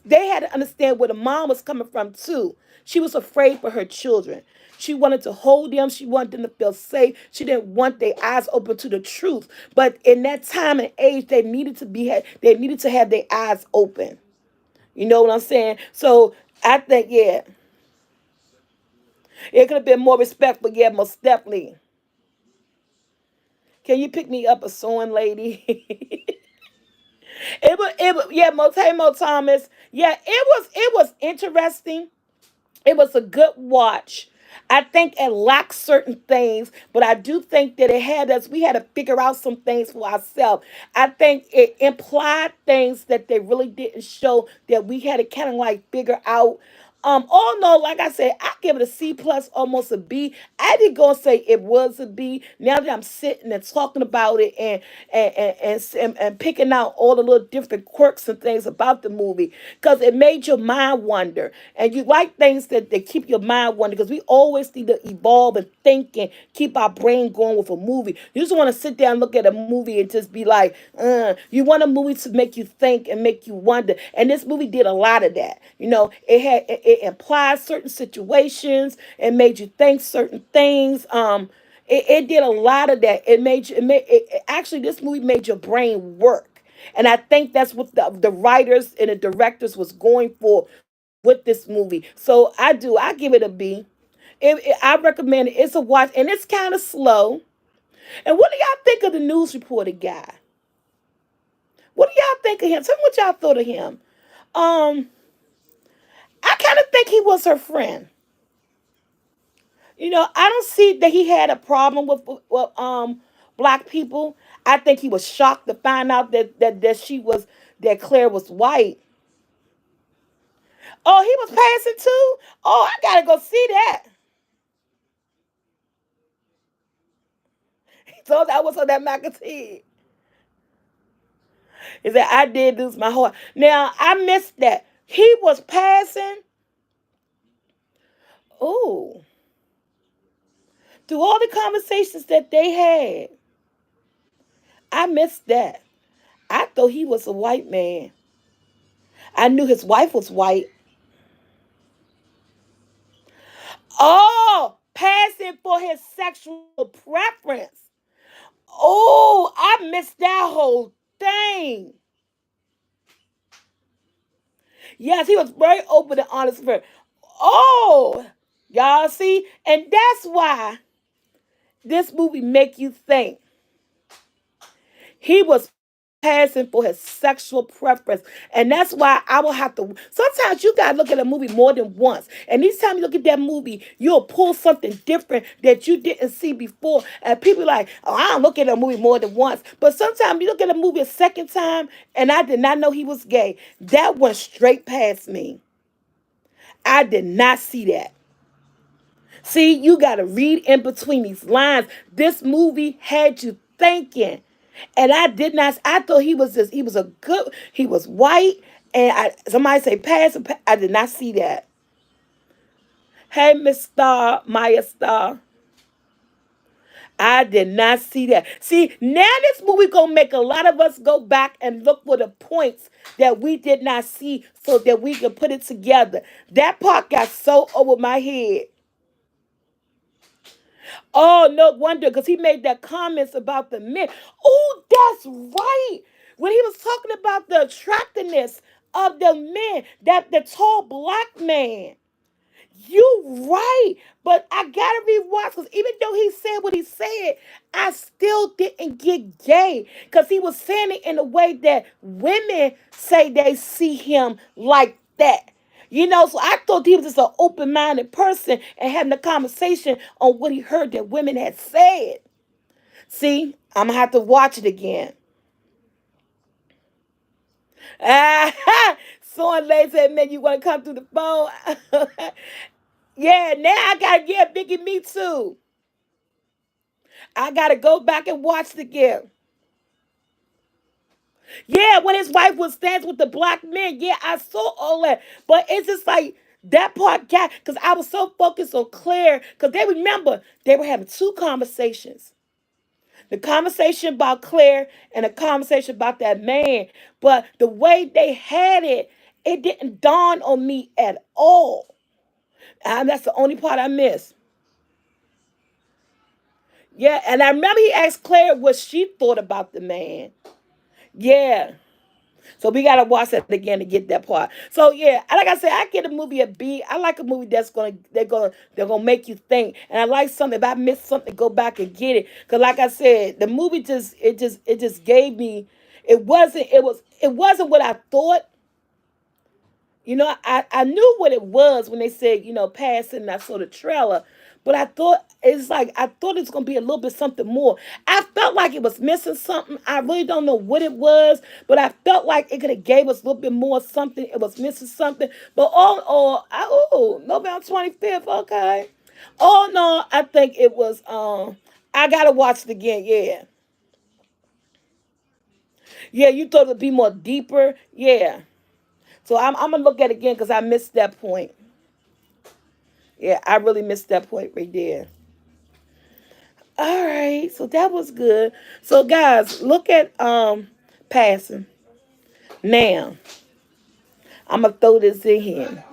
they had to understand where the mom was coming from too. She was afraid for her children. She wanted to hold them. She wanted them to feel safe. She didn't want their eyes open to the truth. But in that time and age, they needed to have their eyes open. You know what I'm saying? So I think yeah, it could have been more respectful. Yeah, most definitely. Can you pick me up a sewing lady? Yeah, Motemo Thomas. Yeah, it was interesting. It was a good watch. I think it lacked certain things, but I do think that we had to figure out some things for ourselves. I think it implied things that they really didn't show that we had to kind of like figure out. All in all, like I said, I give it a C plus, almost a B. I didn't go and say it was a B. Now that I'm sitting and talking about it and picking out all the little different quirks and things about the movie, because it made your mind wonder. And you like things that keep your mind wondering, because we always need to evolve and think and keep our brain going with a movie. You just want to sit there and look at a movie and just be like, you want a movie to make you think and make you wonder. And this movie did a lot of that. It implied certain situations and made you think certain things. It did a lot of that. Actually, this movie made your brain work. And I think that's what the writers and the directors was going for with this movie. So I give it a B. I recommend it. It's a watch, and it's kind of slow. And what do y'all think of the news reporter guy? What do y'all think of him? Tell me what y'all thought of him. Um, I kind of think he was her friend. I don't see that he had a problem with black people. I think he was shocked to find out that Claire was white. Oh, he was passing too. Oh, I gotta go see that. So that was on that magazine. He said, I did lose my heart. Now, I missed that. He was passing. Oh, through all the conversations that they had, I missed that. I thought he was a white man. I knew his wife was white. Oh, passing for his sexual preference. Oh, I missed that whole thing. Yes, he was very open and honest. Oh, y'all see? And that's why this movie make you think he was passing for his sexual preference. And that's why I will have to. Sometimes you got to look at a movie more than once. And each time you look at that movie, you'll pull something different that you didn't see before. And people like, oh, I don't look at a movie more than once. But sometimes you look at a movie a second time, and I did not know he was gay. That went straight past me. I did not see that. See, you got to read in between these lines. This movie had you thinking. And I did not, I thought he was a good, he was white. And somebody say, pass, I did not see that. Hey, Miss Star, Maya Star. I did not see that. See, now this movie gonna make a lot of us go back and look for the points that we did not see so that we can put it together. That part got so over my head. Oh, no wonder, because he made that comments about the men. Oh, that's right. When he was talking about the attractiveness of the men, that the tall black man. You right. But I gotta rewatch because even though he said what he said, I still didn't get gay. Because he was saying it in a way that women say they see him like that. You know, so I thought he was just an open minded person and having a conversation on what he heard that women had said. See, I'm going to have to watch it again. Ah, someone lady said, man, you want to come through the phone? Yeah, now I got to get Biggie Me too. I got to go back and watch it again. Yeah, when his wife was dancing with the black men. Yeah, I saw all that. But it's just like that part got, because I was so focused on Claire, because they remember they were having two conversations. The conversation about Claire and a conversation about that man. But the way they had it, it didn't dawn on me at all. And that's the only part I missed. Yeah, and I remember he asked Claire what she thought about the man. Yeah. So we gotta watch that again to get that part. So yeah, like I said, I get a movie a B. I like a movie that's they're gonna make you think. And I like something. If I miss something, go back and get it. Cause like I said, the movie just gave me. It wasn't what I thought. You know, I knew what it was when they said, passing, and I saw the trailer. But I thought I thought it's gonna be a little bit something more. I felt like it was missing something. I really don't know what it was, but I felt like it could have gave us a little bit more something. It was missing something. But November 25th, okay. Oh no, I think it was I gotta watch it again, yeah. Yeah, you thought it'd be more deeper, yeah. So I'm gonna look at it again because I missed that point. Yeah, I really missed that point right there. All right, so that was good. So guys, look at passing. Now, I'm gonna throw this in here.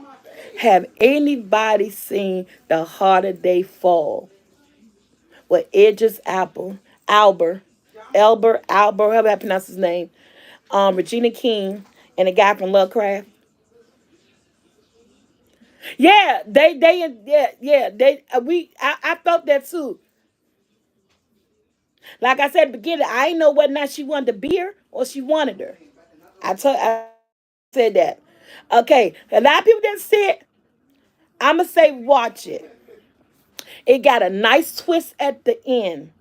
Have anybody seen The Harder They Fall with Idris Albert, however I pronounce his name, Regina King, and the guy from Lovecraft? Yeah, yeah, I felt that too. Like I said at the beginning, I didn't know whether or not she wanted to be her or she wanted her. I said that. Okay, a lot of people didn't see it. I'ma say watch it. It got a nice twist at the end.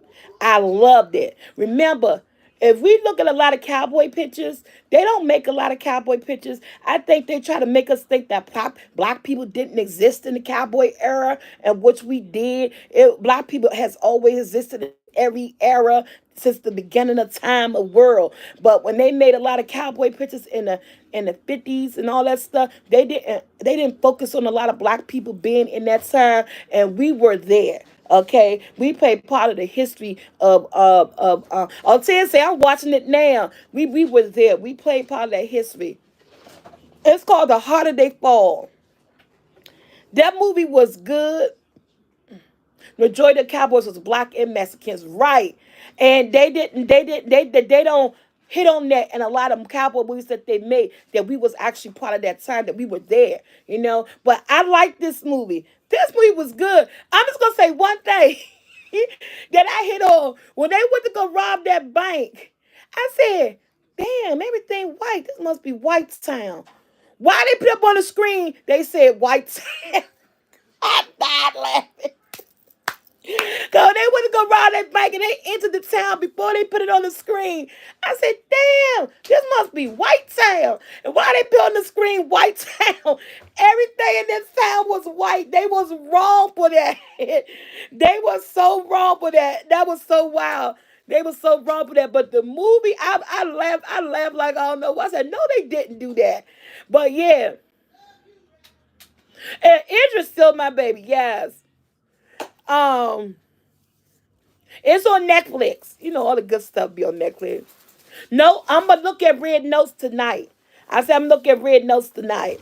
I loved it. Remember, if we look at a lot of cowboy pictures, they don't make a lot of cowboy pictures. I think they try to make us think that black people didn't exist in the cowboy era, and which we did. Black people has always existed in every era since the beginning of time of world. But when they made a lot of cowboy pictures in the 50s and all that stuff, they didn't focus on a lot of black people being in that time, and we were there. Okay, we play part of the history of. Oh, Ted say I'm watching it now. We were there. We played part of that history. It's called The Harder They Fall. That movie was good. Majority of the Cowboys was black and Mexicans, right? And they don't hit on that in a lot of cowboy movies that they made, that we was actually part of that time, that we were there, you know. But I like this movie. This movie was good. I'm just gonna say one thing that I hit on when they went to go rob that bank. I said, "Damn, everything white. This must be White Town." Why they put up on the screen? They said White Town. I died laughing. Cause they went to go rob that bank and they entered the town before they put it on the screen. I said, damn, this must be White Town. And why they put on the screen White Town? Everything in this town was white. They was wrong for that. They was so wrong for that. That was so wild. They was so wrong for that. But the movie, I laughed like I don't know what. I said, no, they didn't do that. But yeah. And Idris still my baby, yes. Um, it's on Netflix. You know, all the good stuff be on Netflix. No, I'm gonna look at Red Notes tonight. I said I'm looking at Red Notes tonight.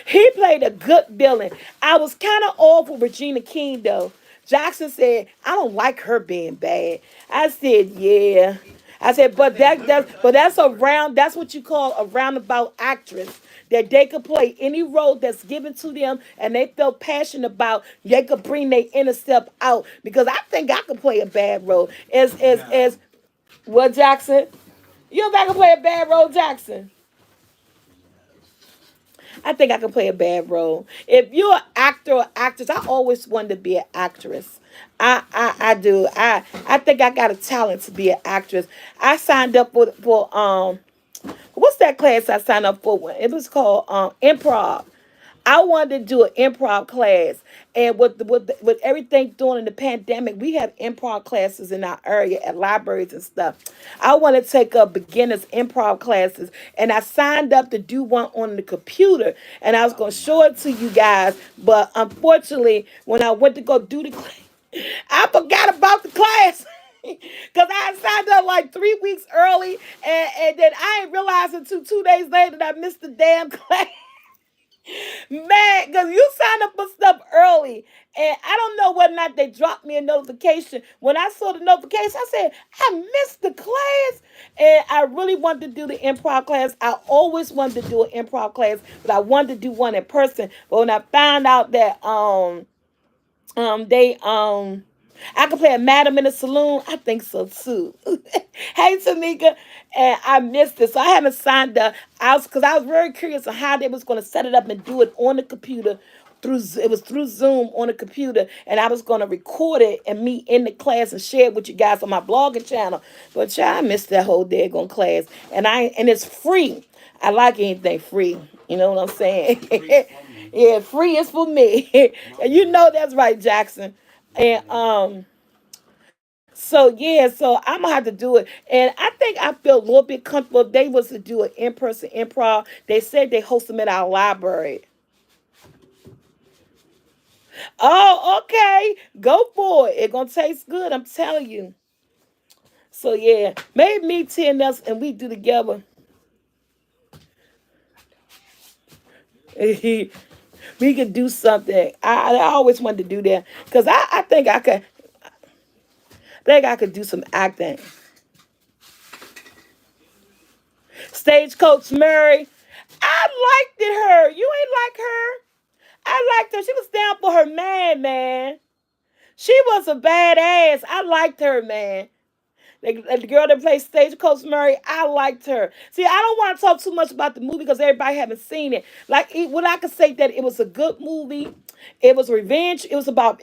He played a good villain. I was kind of off with Regina King though. Jackson said, I don't like her being bad. I said, yeah. I said, that's what you call a roundabout actress. That they could play any role that's given to them and they feel passionate about, they could bring their inner self out. Because I think I could play a bad role. As what, Jackson? You think I can play a bad role, Jackson? I think I can play a bad role. If you're an actor or actress, I always wanted to be an actress. I do. I think I got a talent to be an actress. I signed up for what's that class I signed up for? It was called improv. I wanted to do an improv class, and with everything during the pandemic, we have improv classes in our area at libraries and stuff. I want to take up beginners improv classes, and I signed up to do one on the computer, and I was going to show it to you guys, but unfortunately, when I went to go do the class, I forgot about the class. Because I signed up like 3 weeks early, and then I didn't realize until 2 days later that I missed the damn class. Man, because you sign up for stuff early, and I don't know whether or not they dropped me a notification. When I saw the notification, I said, I missed the class. And I really wanted to do the improv class. I always wanted to do an improv class, but I wanted to do one in person. But when I found out that they I could play a madam in a saloon. I think so too. Hey Tamika, and I missed it, so I haven't signed up. I was very curious on how they was going to set it up and do it on the computer. It was through Zoom on the computer, and I was going to record it and meet in the class and share it with you guys on my blogging channel. But yeah, I missed that whole daggone class, and it's free. I like anything free. You know what I'm saying? Yeah, free is for me, and you know that's right, Jackson. And so yeah, so I'm gonna have to do it, and I think I feel a little bit comfortable if they was to do an in-person improv. They said they host them at our library. Oh, okay, go for it. It's gonna taste good. I'm telling you. So yeah, maybe me, ten us, and we do together. We could do something. I always wanted to do that because I think I could do some acting. Stagecoach Mary, I liked her. You ain't like her. I liked her. She was down for her man, man. She was a badass. I liked her, man. The girl that plays Stagecoach Murray, I liked her. See, I don't want to talk too much about the movie because everybody haven't seen it. What I could say that it was a good movie. It was revenge. It was about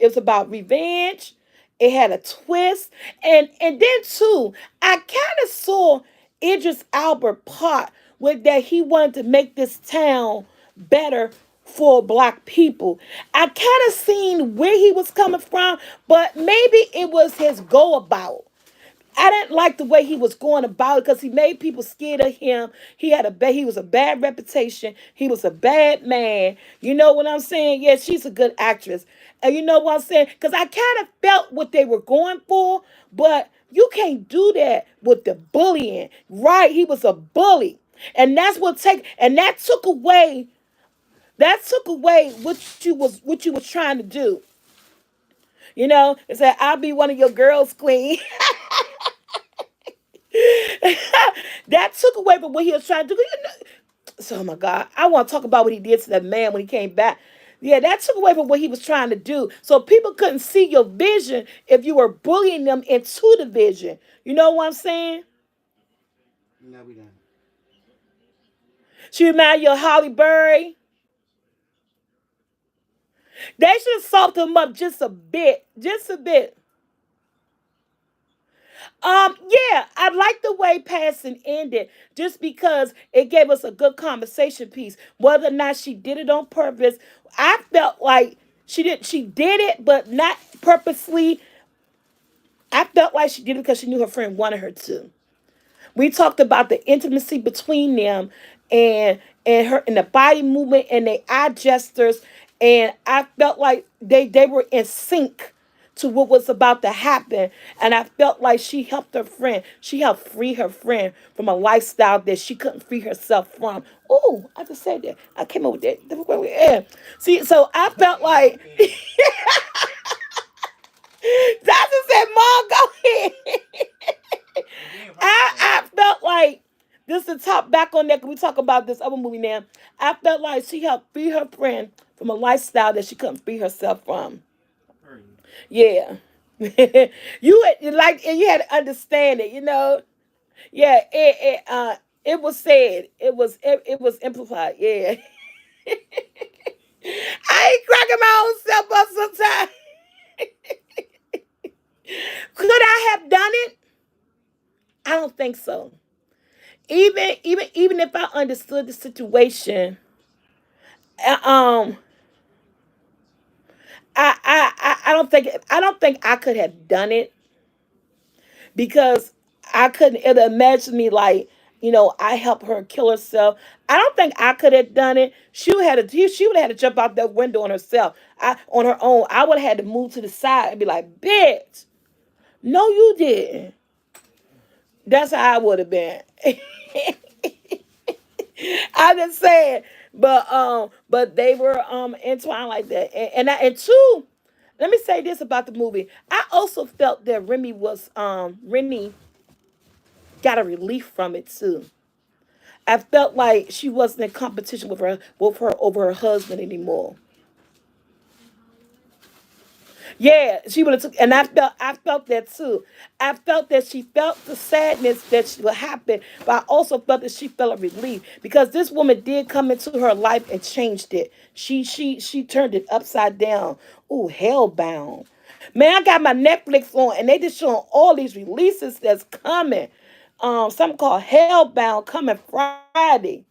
revenge. It had a twist, and then too, I kind of saw Idris Albert part with that he wanted to make this town better for black people. I kind of seen where he was coming from, but maybe it was his go about. I didn't like the way he was going about it because he made people scared of him. He was a bad reputation. He was a bad man. You know what I'm saying? Yeah, she's a good actress. And you know what I'm saying? Because I kind of felt what they were going for, but you can't do that with the bullying. Right? He was a bully. And that took away what you was trying to do. It said, I'll be one of your girls, queen. That took away from what he was trying to do. So, oh my God, I want to talk about what he did to that man when he came back. Yeah, that took away from what he was trying to do. So people couldn't see your vision if you were bullying them into the vision. You know what I'm saying? No, we don't. She reminded you of Holly Berry. They should have softened him up just a bit. Just a bit. Yeah, I like the way passing ended just because it gave us a good conversation piece. Whether or not she did it on purpose, I felt like she did it, but not purposely. I felt like she did it because she knew her friend wanted her to. We talked about the intimacy between them and the body movement and the eye gestures, and I felt like they were in sync to what was about to happen. And I felt like she helped her friend. She helped free her friend from a lifestyle that she couldn't free herself from. Oh, I just said that. I came up with that. Yeah. See, so I felt like Doctor said, Mom, go ahead. You did right I though. felt like this to top back on that. Can we talk about this other movie now? I felt like she helped free her friend from a lifestyle that she couldn't free herself from. Period. Yeah. You had to understand it. Yeah, it was said. It was amplified. Yeah. I ain't cracking my own self up sometimes. Could I have done it? I don't think so. Even if I understood the situation, uh, um, I don't think I could have done it because I couldn't it imagine me like I helped her kill herself. I don't think I could have done it. She would have had to jump out that window on herself. On her own. I would have had to move to the side and be like, bitch, no, you didn't. That's how I would have been. I'm just saying, but they were entwined like that, and two. Let me say this about the movie. I also felt that Rennie got a relief from it too. I felt like she wasn't in competition with her over her husband anymore. Yeah, she would have took, and I felt that too. I felt that she felt the sadness that would happen, but I also felt that she felt a relief because this woman did come into her life and changed it. She turned it upside down. Ooh, hellbound. Man, I got my Netflix on, and they just showing all these releases that's coming. Something called Hellbound coming Friday.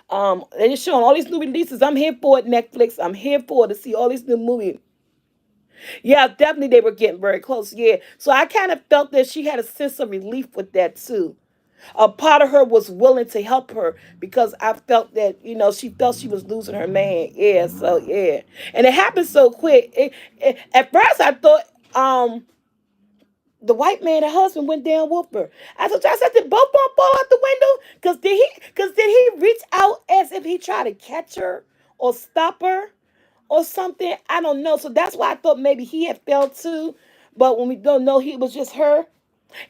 They just showing all these new releases. I'm here for it, Netflix. I'm here for it to see all these new movies. Yeah, definitely they were getting very close. Yeah. So I kind of felt that she had a sense of relief with that too. A part of her was willing to help her because I felt that, she felt she was losing her man. Yeah, so yeah. And it happened so quick. At first I thought the white man, her husband, went down with her. I said, did both of them fall out the window? Cause did he reach out as if he tried to catch her or stop her? Or something. I don't know. So that's why I thought maybe he had fell too. But when we don't know, he was just her.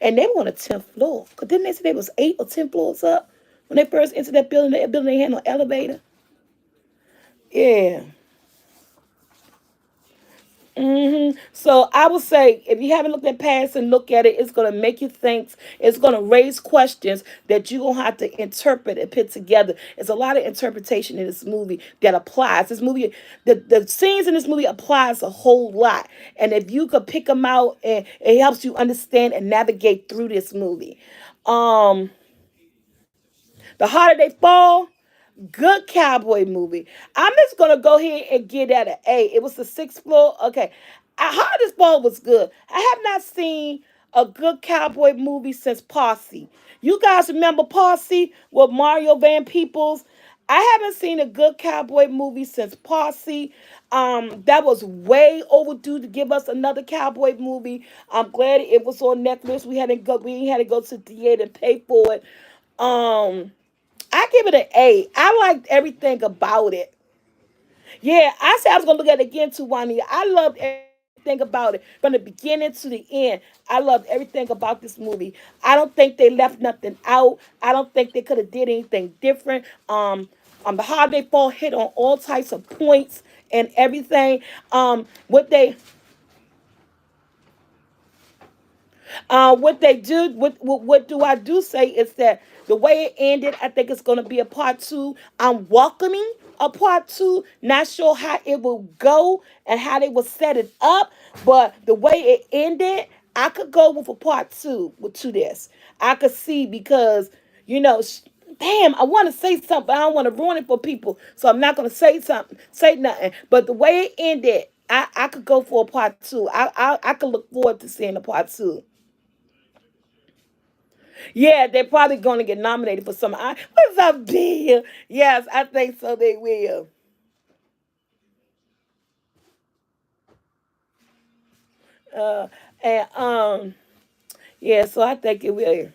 And they were on the 10th floor. Because didn't they say they was 8 or 10 floors up when they first entered that building? That building they had no elevator. Yeah. So I would say if you haven't looked at past and look at it, it's gonna make you think. It's gonna raise questions that you're gonna have to interpret and put together. It's a lot of interpretation in this movie that applies. This movie, the scenes in this movie applies a whole lot. And if you could pick them out, and it helps you understand and navigate through this movie. Um, the harder they fall, good cowboy movie. I'm just gonna go ahead and give that an A. It was the sixth floor. Okay, Hardest Ball was good. I have not seen a good cowboy movie since Posse. You guys remember Posse with Mario Van Peebles? I haven't seen a good cowboy movie since Posse. That was way overdue to give us another cowboy movie. I'm glad it was on Netflix. We ain't had to go to the theater and pay for it. Um, I give it an A. I liked everything about it. Yeah, I said I was gonna look at it again too, Wani. I loved everything about it from the beginning to the end. I loved everything about this movie. I don't think they left nothing out. I don't think they could have did anything different. The holiday fall hit on all types of points and everything. What they what they do, what do I do say is that the way it ended, I think it's going to be a part two. I'm welcoming a part two. Not sure how it will go and how they will set it up, but the way it ended, I could go with a part two to this. I could see because you know. Damn, I want to say something, but I don't want to ruin it for people, so I'm not going to say nothing. But the way it ended, I could go for a part two. I could look forward to seeing a part two. Yeah, they're probably going to get nominated for some. What's up, Bill? Yes, I think so. They will. Uh, and yeah, so I think it will.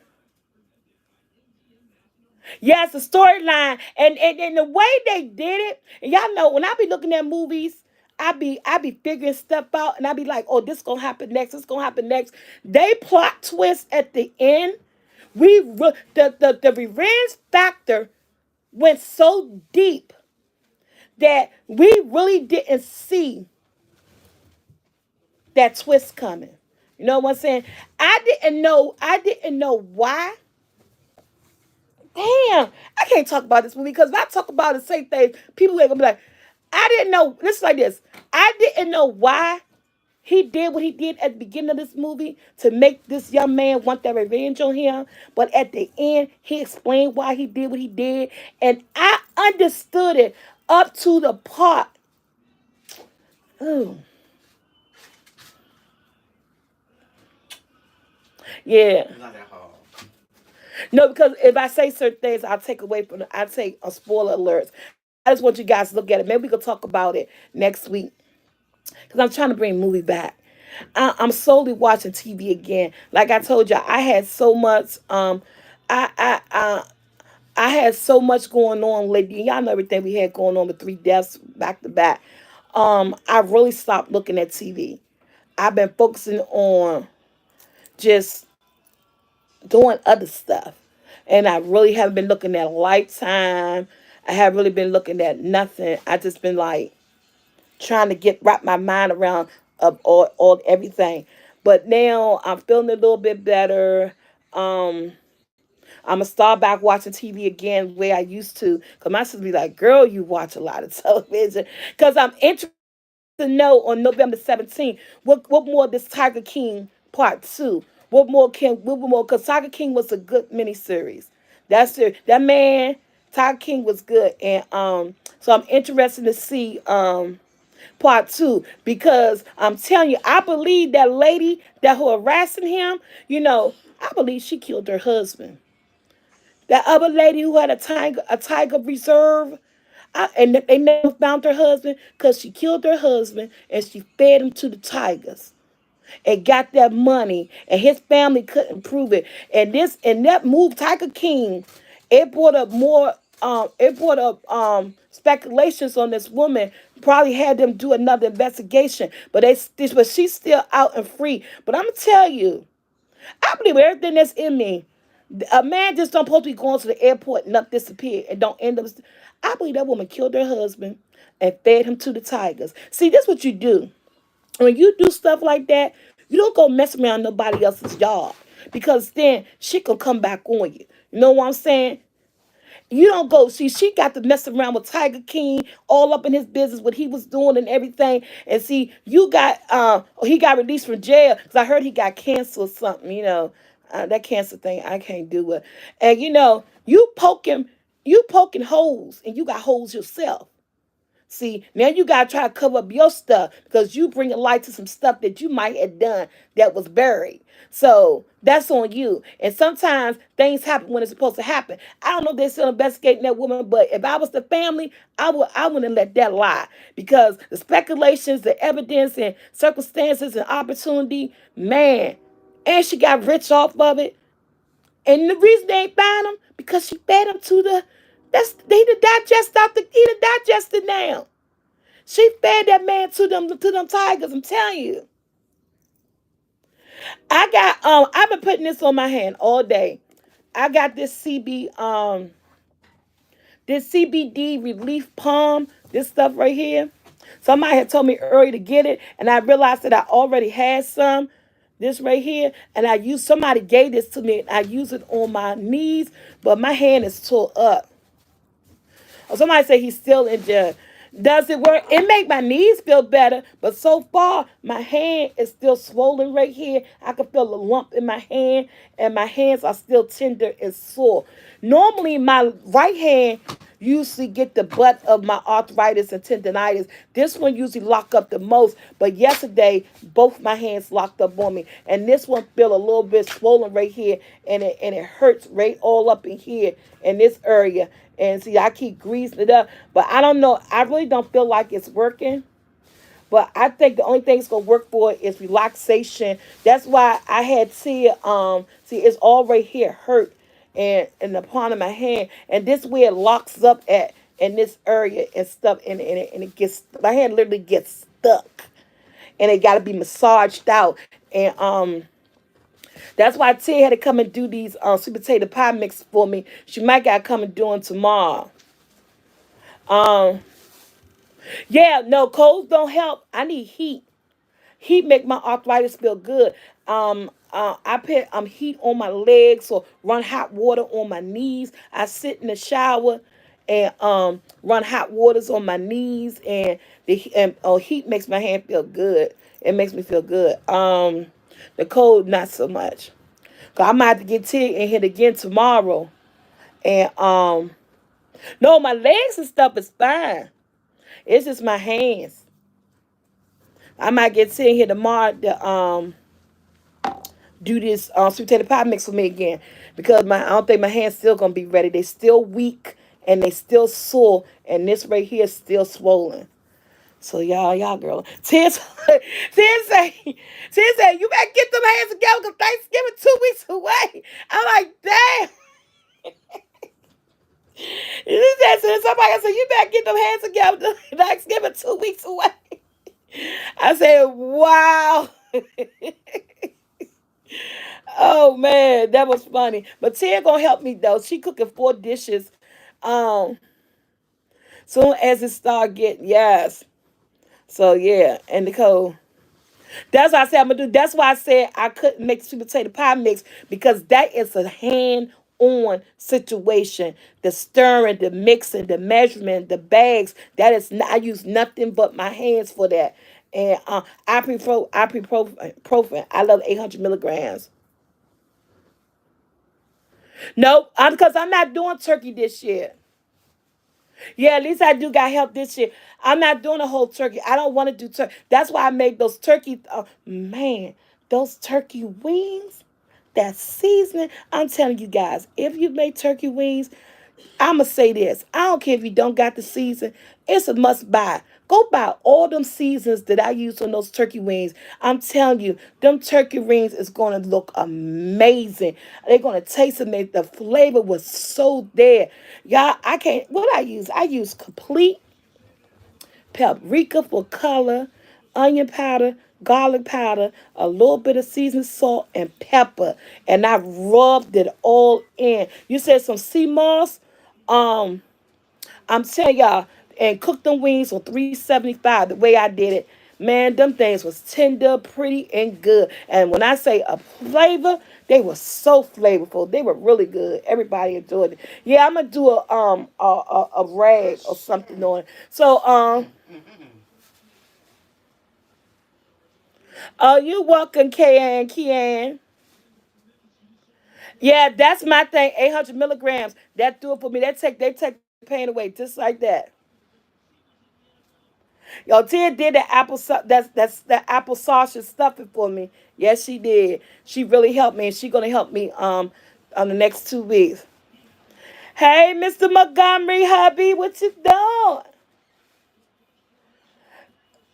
Yes, the storyline and the way they did it. And y'all know when I be looking at movies, I be figuring stuff out, and I be like, oh, this gonna happen next. This gonna happen next. They plot twist at the end. The revenge factor went so deep that we really didn't see that twist coming. You know what I'm saying? I didn't know why. Damn, I can't talk about this movie because if I talk about the same thing, people are gonna be like, I didn't know. This is like this. I didn't know why he did what he did at the beginning of this movie to make this young man want that revenge on him. But at the end, he explained why he did what he did, and I understood it up to the part. Ooh, yeah. It's not that hard. No, because if I say certain things, I'll take away from I take a spoiler alerts. I just want you guys to look at it. Maybe we could talk about it next week because I'm trying to bring movie back. I'm slowly watching TV again. Like I told you, I had so much. I I I I had so much going on lately. Y'all know everything we had going on with three deaths back to back. I really stopped looking at TV. I've been focusing on just doing other stuff. And I really haven't been looking at Lifetime. I haven't really been looking at nothing. I just been like trying to get wrap my mind around of all everything. But now I'm feeling a little bit better. Um, I'm gonna start back watching TV again the way I used to. Cause my sister be like, "Girl, you watch a lot of television." Cause I'm interested to know on November 17th what more this Tiger King part two. What more? Cause Tiger King was a good miniseries. That man Tiger King was good, and so I'm interested to see part two because I'm telling you, I believe that lady that who harassing him, I believe she killed her husband. That other lady who had a tiger reserve, and they never found her husband because she killed her husband and she fed him to the tigers and got that money, and his family couldn't prove it. And that move, Tiger King, it brought up more. It brought up speculations on this woman. Probably had them do another investigation, but she's still out and free. But I'm gonna tell you, I believe everything that's in me. A man just don't supposed to be going to the airport and not disappear and don't end up. I believe that woman killed her husband and fed him to the tigers. See, this is what you do when you do stuff like that. You don't go mess around nobody else's yard because then she can come back on you. You know what I'm saying? You don't go. See, she got to mess around with Tiger King all up in his business, what he was doing and everything. And see, he got released from jail because I heard he got cancer or something. That cancer thing I can't do it. And you poking holes, and you got holes yourself. See, now you gotta try to cover up your stuff because you bring a light to some stuff that you might have done that was buried. So that's on you. And sometimes things happen when it's supposed to happen. I don't know if they're still investigating that woman, but if I was the family, I wouldn't let that lie because the speculations, the evidence, and circumstances and opportunity, man. And she got rich off of it. And the reason they ain't buying them because she fed them to the that's they the digest out the he the digested now. She fed that man to them tigers. I'm telling you. I got I've been putting this on my hand all day. I got this CBD relief palm, this stuff right here. Somebody had told me earlier to get it, and I realized that I already had some. This right here, and somebody gave this to me, and I use it on my knees, but my hand is tore up. Or somebody say he's still in jail. Does it work? It make my knees feel better, but so far my hand is still swollen right here. I can feel a lump in my hand, and my hands are still tender and sore. Normally, my right hand usually get the butt of my arthritis and tendonitis. This one usually lock up the most, but yesterday both my hands locked up on me, and this one feel a little bit swollen right here, and it hurts right all up in here in this area. And see, I keep greasing it up, but I don't know. I really don't feel like it's working. But I think the only thing it's gonna work for is relaxation. That's why I had Tia. See, it's all right here, hurt, and in the palm of my hand, and this where it locks up at in this area and stuff, and it gets my hand literally gets stuck, and it got to be massaged out, and that's why Tia had to come and do these sweet potato pie mix for me. She might got to come and do them tomorrow. Um, yeah, no, colds don't help. I need heat. Heat make my arthritis feel good. I put heat on my legs or run hot water on my knees. I sit in the shower and run hot waters on my knees, and heat makes my hand feel good. It makes me feel good. The cold not so much. Cause I might have to get Tig in here again tomorrow. And no, my legs and stuff is fine. It's just my hands. I might get Tig in here tomorrow to do this sweet potato pie mix for me again because my I don't think my hands still gonna be ready. They still weak and they still sore, and this right here is still swollen. So y'all girl, Tia say, you better get them hands together because Thanksgiving 2 weeks away. I'm like, damn. Somebody said, you better get them hands together. Thanksgiving 2 weeks away. I said, wow. Oh man, that was funny. But Tia gonna help me though. She cooking 4 dishes. Um, soon as it start getting yes. So yeah, and Nicole. That's why I said I'm gonna do. That's why I said I couldn't make sweet potato pie mix because that is a hand-on situation. The stirring, the mixing, the measurement, the bags. That is not. I use nothing but my hands for that. And ibuprofen. I love 800 milligrams. Nope, because I'm not doing turkey this year. Yeah, at least I do got help this year. I'm not doing a whole turkey. I don't want to do turkey. That's why I made those turkey. Man, those turkey wings, that seasoning. I'm telling you guys, if you make turkey wings, I'ma say this. I don't care if you don't got the season. It's a must buy. Go buy all them seasons that I use on those turkey wings. I'm telling you, them turkey wings is gonna look amazing. They're gonna taste amazing. The flavor was so there. Y'all, I can't what I use? I use complete paprika for color, onion powder, garlic powder, a little bit of seasoned salt, and pepper. And I rubbed it all in. You said some sea moss. Um, I'm telling y'all, and cook them wings on 375 the way I did it. Man, them things was tender, pretty, and good. And when I say a flavor, they were so flavorful. They were really good. Everybody enjoyed it. Yeah, I'm gonna do a rag or something on it. So you welcome, Kian. Yeah, that's my thing. 800 milligrams. That do it for me. They take the pain away just like that. Yo, Tia did the that's the apple sausage stuffing for me. Yes, she did. She really helped me, and she gonna help me on the next 2 weeks. Hey, Mr. Montgomery, hubby, what you doing?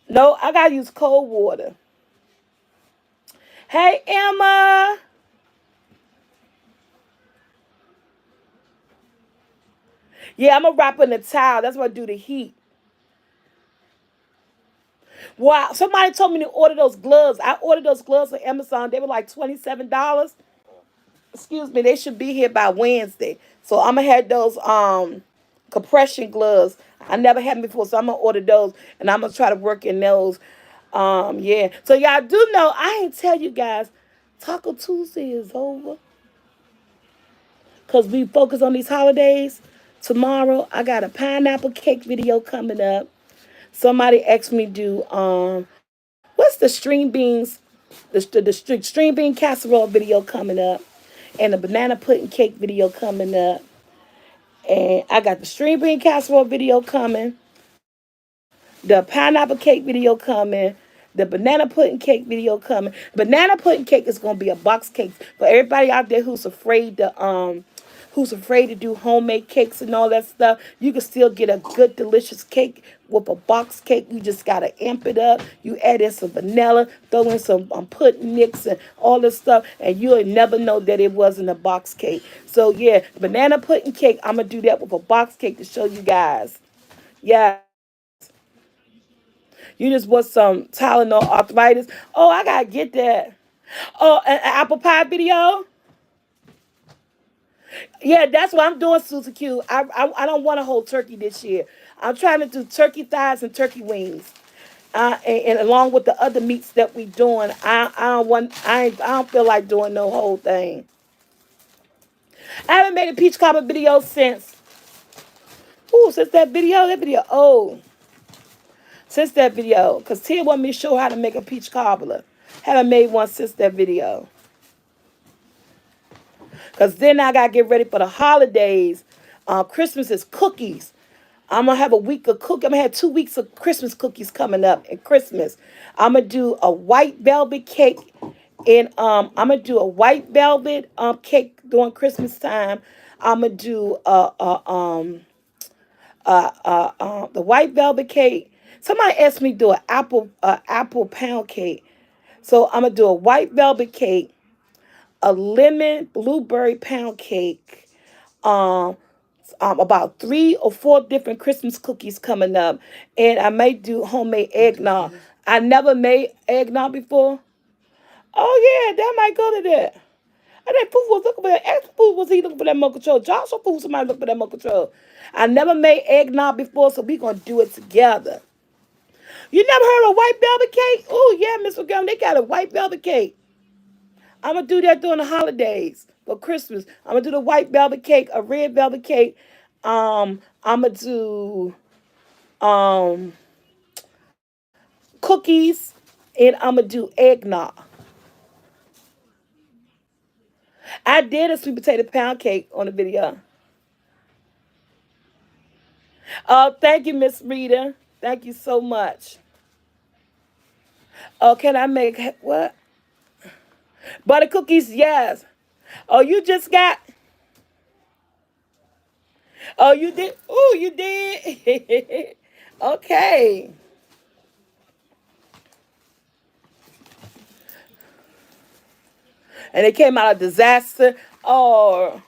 No, I gotta use cold water. Hey, Emma. Yeah, I'm gonna wrap in the towel. That's what I do the heat. Wow, somebody told me to order those gloves. I ordered those gloves on Amazon. They were like $27. Excuse me, they should be here by Wednesday. So I'm gonna have those compression gloves. I never had them before, so I'm gonna order those and I'm gonna try to work in those. Yeah. So y'all do know I ain't tell you guys Taco Tuesday is over. Cause we focus on these holidays. Tomorrow I got a pineapple cake video coming up. Somebody asked me to do what's the string beans, the string bean casserole video coming up, and the banana pudding cake video coming up. And I got the string bean casserole video coming, the pineapple cake video coming, the banana pudding cake video coming. Banana pudding cake is gonna be a box cake for everybody out there who's afraid to do homemade cakes and all that stuff. You can still get a good delicious cake with a box cake. You just gotta amp it up. You add in some vanilla, throw in some pudding mix and all this stuff, and you'll never know that it wasn't a box cake. So yeah, banana pudding cake. I'm gonna do that with a box cake to show you guys. Yes. You just want some Tylenol arthritis. Oh, I gotta get that. Oh, an apple pie video. Yeah, that's what I'm doing, Susie Q. I don't want a whole turkey this year. I'm trying to do turkey thighs and turkey wings, and along with the other meats that we doing. I don't feel like doing no whole thing. I haven't made a peach cobbler video since that video. Oh, since that video, cause Tia wanted me to show her how to make a peach cobbler. Haven't made one since that video. Cause then I gotta get ready for the holidays. Christmas is cookies. I'm gonna have a week of cook. I'm gonna have 2 weeks of Christmas cookies coming up in Christmas. I'm gonna do a white velvet cake, and I'm gonna do a white velvet cake during Christmas time. I'm gonna do the white velvet cake. Somebody asked me to do an apple pound cake, so I'm gonna do a white velvet cake, a lemon blueberry pound cake, um, about 3 or 4 different Christmas cookies coming up, and I may do homemade eggnog. I never made eggnog before. Oh yeah, that might go to that. I think Pooh was looking for that. Ask Pooh was he looking for that remote control? Joshua Pooh somebody looking for that remote control. I never made eggnog before, so we gonna do it together. You never heard of white velvet cake? Oh yeah, Miss McGum, they got a white velvet cake. I'm gonna do that during the holidays for Christmas. I'm gonna do the white velvet cake, a red velvet cake. I'm gonna do um cookies, and I'm gonna do eggnog. I did a sweet potato pound cake on the video. Oh, thank you, Miss Rita. Thank you so much. Oh, can I make what? Butter cookies? Yes. Oh, you just got. Oh, you did. Oh, you did. Okay. And it came out a disaster. Oh,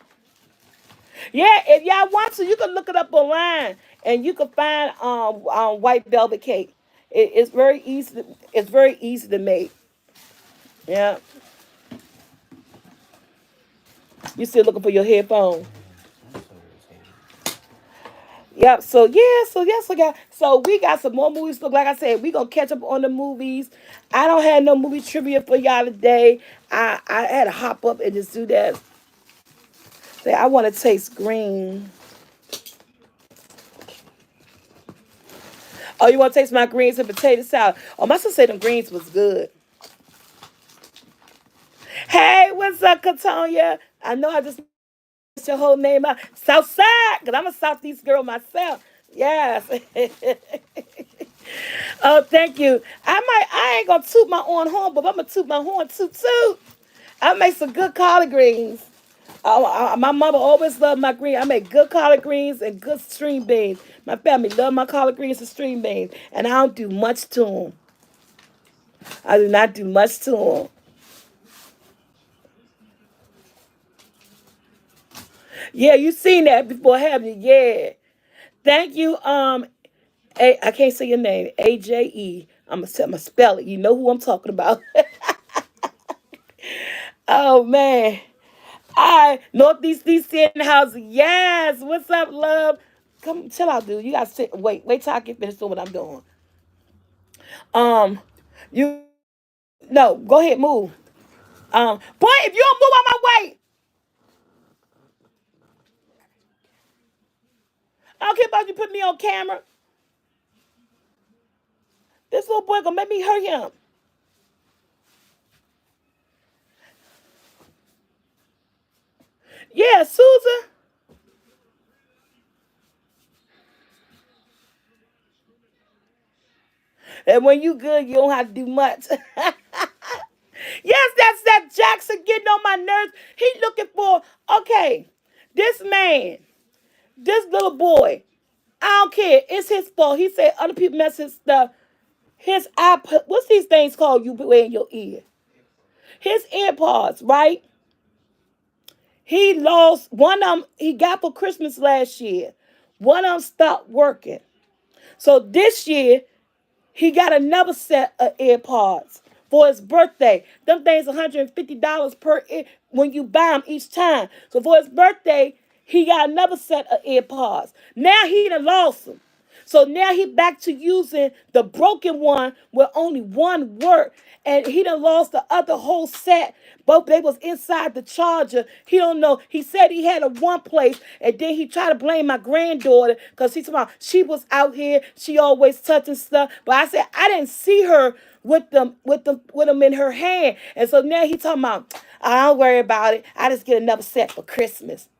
yeah. If y'all want to, you can look it up online, and you can find white velvet cake. It's very easy. It's very easy to make. Yeah. You still looking for your headphone? Yep. So yeah. So yes, we got some more movies. Look, like I said, we gonna catch up on the movies. I don't have no movie trivia for y'all today. I had to hop up and just do that. Say I want to taste green. Oh, you want to taste my greens and potato salad? Oh, my sister said them greens was good. Hey, what's up, Katonia? I know I just missed your whole name out. Southside, because I'm a Southeast girl myself. Yes. Oh, thank you. I ain't gonna toot my own horn, but I'm gonna toot my horn toot toot. I make some good collard greens. My mama always loved my green. I make good collard greens and good string beans. My family love my collard greens and string beans, and I don't do much to them. I do not do much to them. Yeah, you seen that before, have you? Yeah. Thank you. I can't say your name. AJE. I'm gonna spell it. You know who I'm talking about. Oh man. I Northeast DC in the house. Yes. What's up, love? Come chill out, dude. You gotta sit. Wait till I get finished doing what I'm doing. Um, you no. Go ahead, move. Boy, if you don't move out my way, I don't care about you put me on camera. This little boy gonna make me hurt him. Yeah, Susan. And when you good, you don't have to do much. Yes, that's that Jackson getting on my nerves. He looking for okay. This man, this little boy. I don't care. It's his fault. He said other people mess his stuff. His iPod. What's these things called you wear in your ear? His earpods, right? He lost one of them. He got for Christmas last year. One of them stopped working. So this year he got another set of AirPods for his birthday. Them things $150 per ear when you buy them each time. So for his birthday, he got another set of AirPods. Now he done lost them. So now he back to using the broken one where only one worked. And he done lost the other whole set. Both they was inside the charger. He don't know. He said he had a one place, and then he tried to blame my granddaughter because she was out here. She always touching stuff. But I said I didn't see her with them in her hand. And so now he talking about I don't worry about it. I just get another set for Christmas.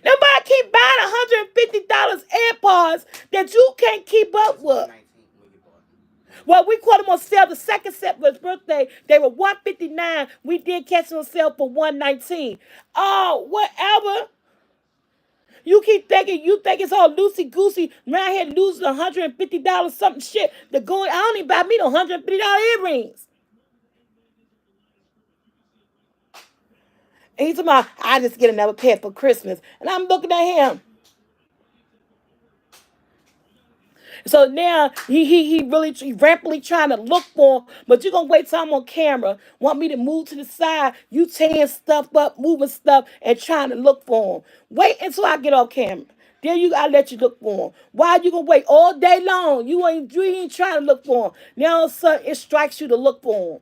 Nobody keep buying $150 AirPods that you can't keep up with. Well, we caught him on sale. The second set for his birthday. They were 159. We did catch them on sale for 119. Oh, whatever. You think it's all loosey goosey. Around here losing $150 something shit. The going I don't even buy me the $150 earrings. And he's talking about I just get another pair for Christmas. And I'm looking at him. So now he really rampantly trying to look for him, but you're gonna wait till I'm on camera. Want me to move to the side? You tearing stuff up, moving stuff, and trying to look for him. Wait until I get off camera. Then I let you look for him. Why you gonna wait all day long? You ain't trying to look for him. Now all of a sudden it strikes you to look for him.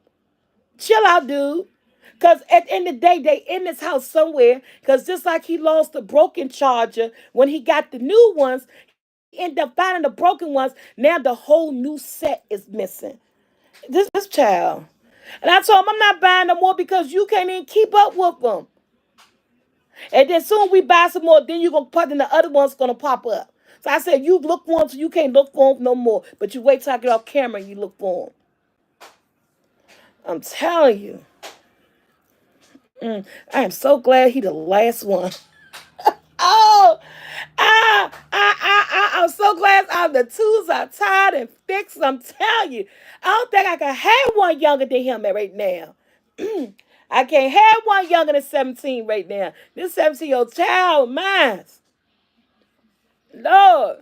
Chill out, dude. Because at the end of the day, they in this house somewhere. Because just like he lost the broken charger, when he got the new ones, end up finding the broken ones. Now the whole new set is missing. This child. And I told him I'm not buying no more because you can't even keep up with them. And then soon we buy some more, then you're gonna put in the other one's gonna pop up. So I said, you look for them so you can't look for them no more. But you wait till I get off camera and you look for them. I'm telling you. I am so glad he the last one. Oh, I'm so glad the twos are tied and fixed. I'm telling you, I don't think I can have one younger than him right now. I can't have one younger than 17 right now. This 17-year-old child of mine. Lord.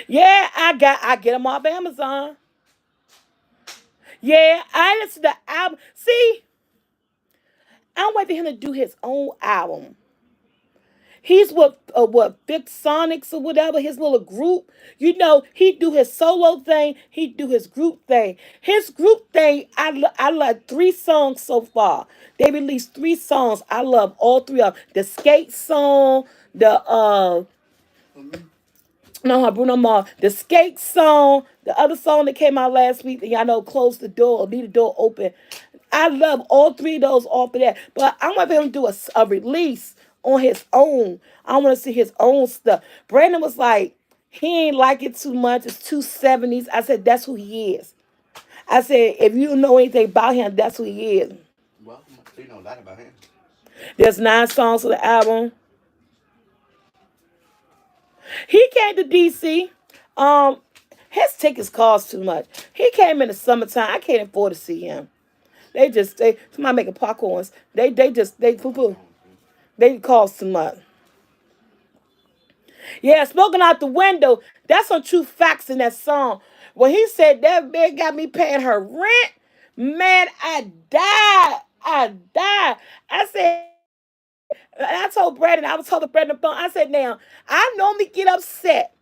Yeah, I get them off Amazon. Yeah, I listen to the album. See, I'm waiting for him to do his own album. He's what Big Sonics or whatever his little group. You know he do his solo thing. He do his group thing. His group thing. I like three songs so far. They released three songs. I love all three of them. The skate song. The no Bruno Mars. The skate song. The other song that came out last week. Y'all know close the door or leave the door open. I love all three of those off of that. But I want him to do a release on his own. I want to see his own stuff. Brandon was like, He ain't like it too much. It's 270s. I said, that's who he is. I said, if you know anything about him, that's who he is. Well, so you know a lot about him. There's 9 songs on the album. He came to DC. Um, his tickets cost too much. He came in the summertime. I can't afford to see him. They somebody making popcorns. They poo poo. Popcorn, see? They cost too much. Yeah, smoking out the window. That's some true facts in that song. When he said that man got me paying her rent, man, I died. I died. I said, I told Brandon, I was talking to Brandon on the phone. I said, now, I normally get upset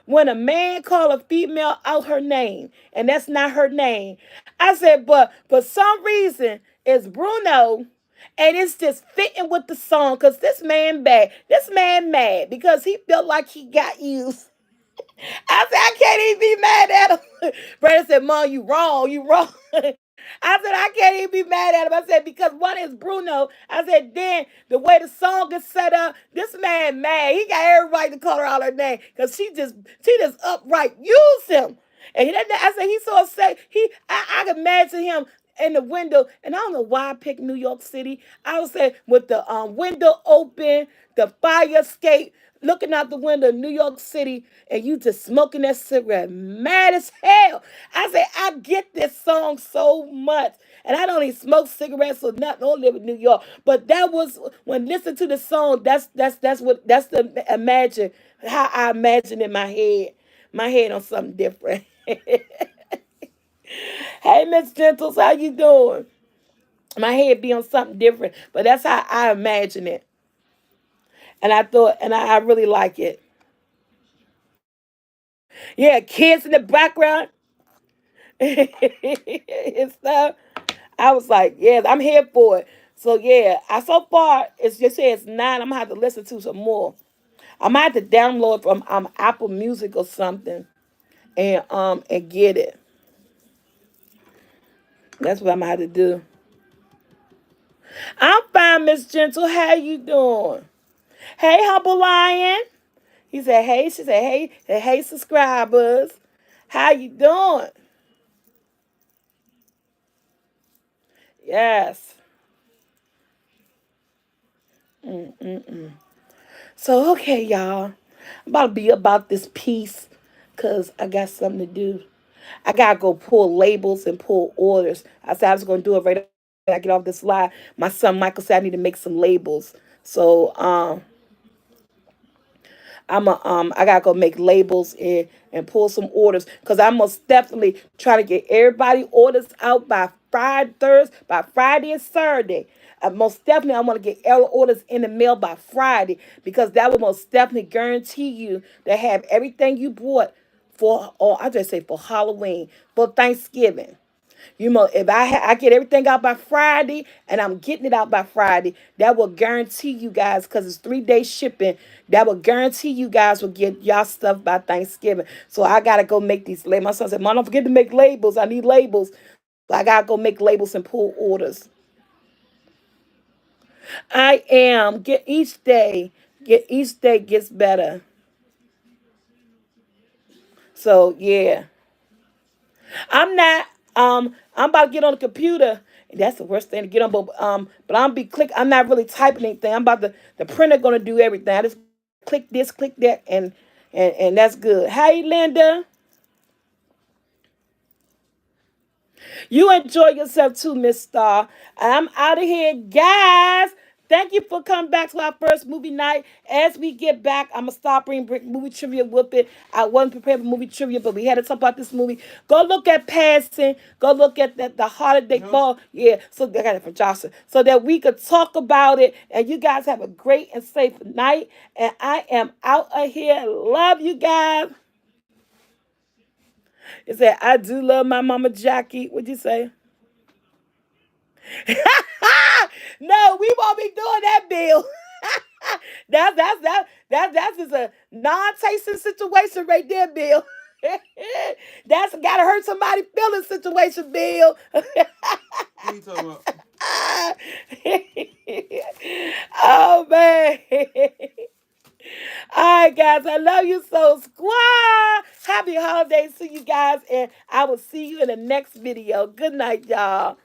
when a man call a female out her name, and that's not her name. I said, but for some reason, it's Bruno, and it's just fitting with the song, because this man bad. This man mad because he felt like he got used. I said, I can't even be mad at him. Brandon said, Mom, you wrong. You wrong. I said, I can't even be mad at him. I said, because one is Bruno. I said, then the way the song is set up, this man mad. He got every right to call her out her name because she just upright use him. And I said, he's so upset. I can imagine him in the window, and I don't know why I picked New York City. I was saying with the window open, the fire escape, looking out the window of New York City, and you just smoking that cigarette, mad as hell. I say, I get this song so much. And I don't even smoke cigarettes or nothing. I don't live in New York. But that was when listen to the song, that's the imagine how I imagine in my head. My head on something different. Hey Miss Gentles, how you doing? My head be on something different. But that's how I imagine it. And I thought and I really like it. Yeah, kids in the background and stuff. I was like, yes, I'm here for it. So yeah, I so far it's just say it's 9. I'm gonna have to listen to some more. I might have to download from Apple Music or something and get it. That's what I'm gonna have to do. I'm fine, Miss Gentle. How you doing? Hey, Humble Lion. He said, hey. She said, hey, subscribers. How you doing? Yes. So okay, y'all. I'm about to be about this piece because I got something to do. I gotta go pull labels and pull orders. I said I was gonna do it right after I get off this live. My son Michael said I need to make some labels. So I gotta go make labels and pull some orders because I most definitely try to get everybody orders out by Friday and Saturday. Most definitely I want to get all orders in the mail by Friday because that will most definitely guarantee you to have everything you bought for, or I just say for Halloween, for Thanksgiving. You know, if I get everything out by Friday and I'm getting it out by Friday, that will guarantee you guys because it's 3 day shipping. That will guarantee you guys will get y'all stuff by Thanksgiving. So I gotta go make these labels. My son said, "Mom, don't forget to make labels. I need labels." So I gotta go make labels and pull orders. I am get each day gets better. So yeah. I'm not. I'm about to get on the computer. That's the worst thing to get on. But I'm be click. I'm not really typing anything. I'm about the printer gonna do everything. I just click this, click that, and that's good. Hey, Linda, you enjoy yourself too, Miss Star. I'm out of here, guys. Thank you for coming back to our first movie night. As we get back, I'm gonna start bringing movie trivia with it. I wasn't prepared for movie trivia, but we had to talk about this movie. Go look at Passing. Go look at the Holiday Ball. Yeah, so I got it from Jocelyn, so that we could talk about it. And you guys have a great and safe night. And I am out of here. Love you guys. It said I do love my mama Jackie. What'd you say? No, we won't be doing that, Bill. That's just a non-tasting situation right there, Bill. That's gotta hurt somebody feeling situation, Bill. What are you talking about? Oh man. right, guys. I love you so, squad. Happy holidays to you guys, and I will see you in the next video. Good night, y'all.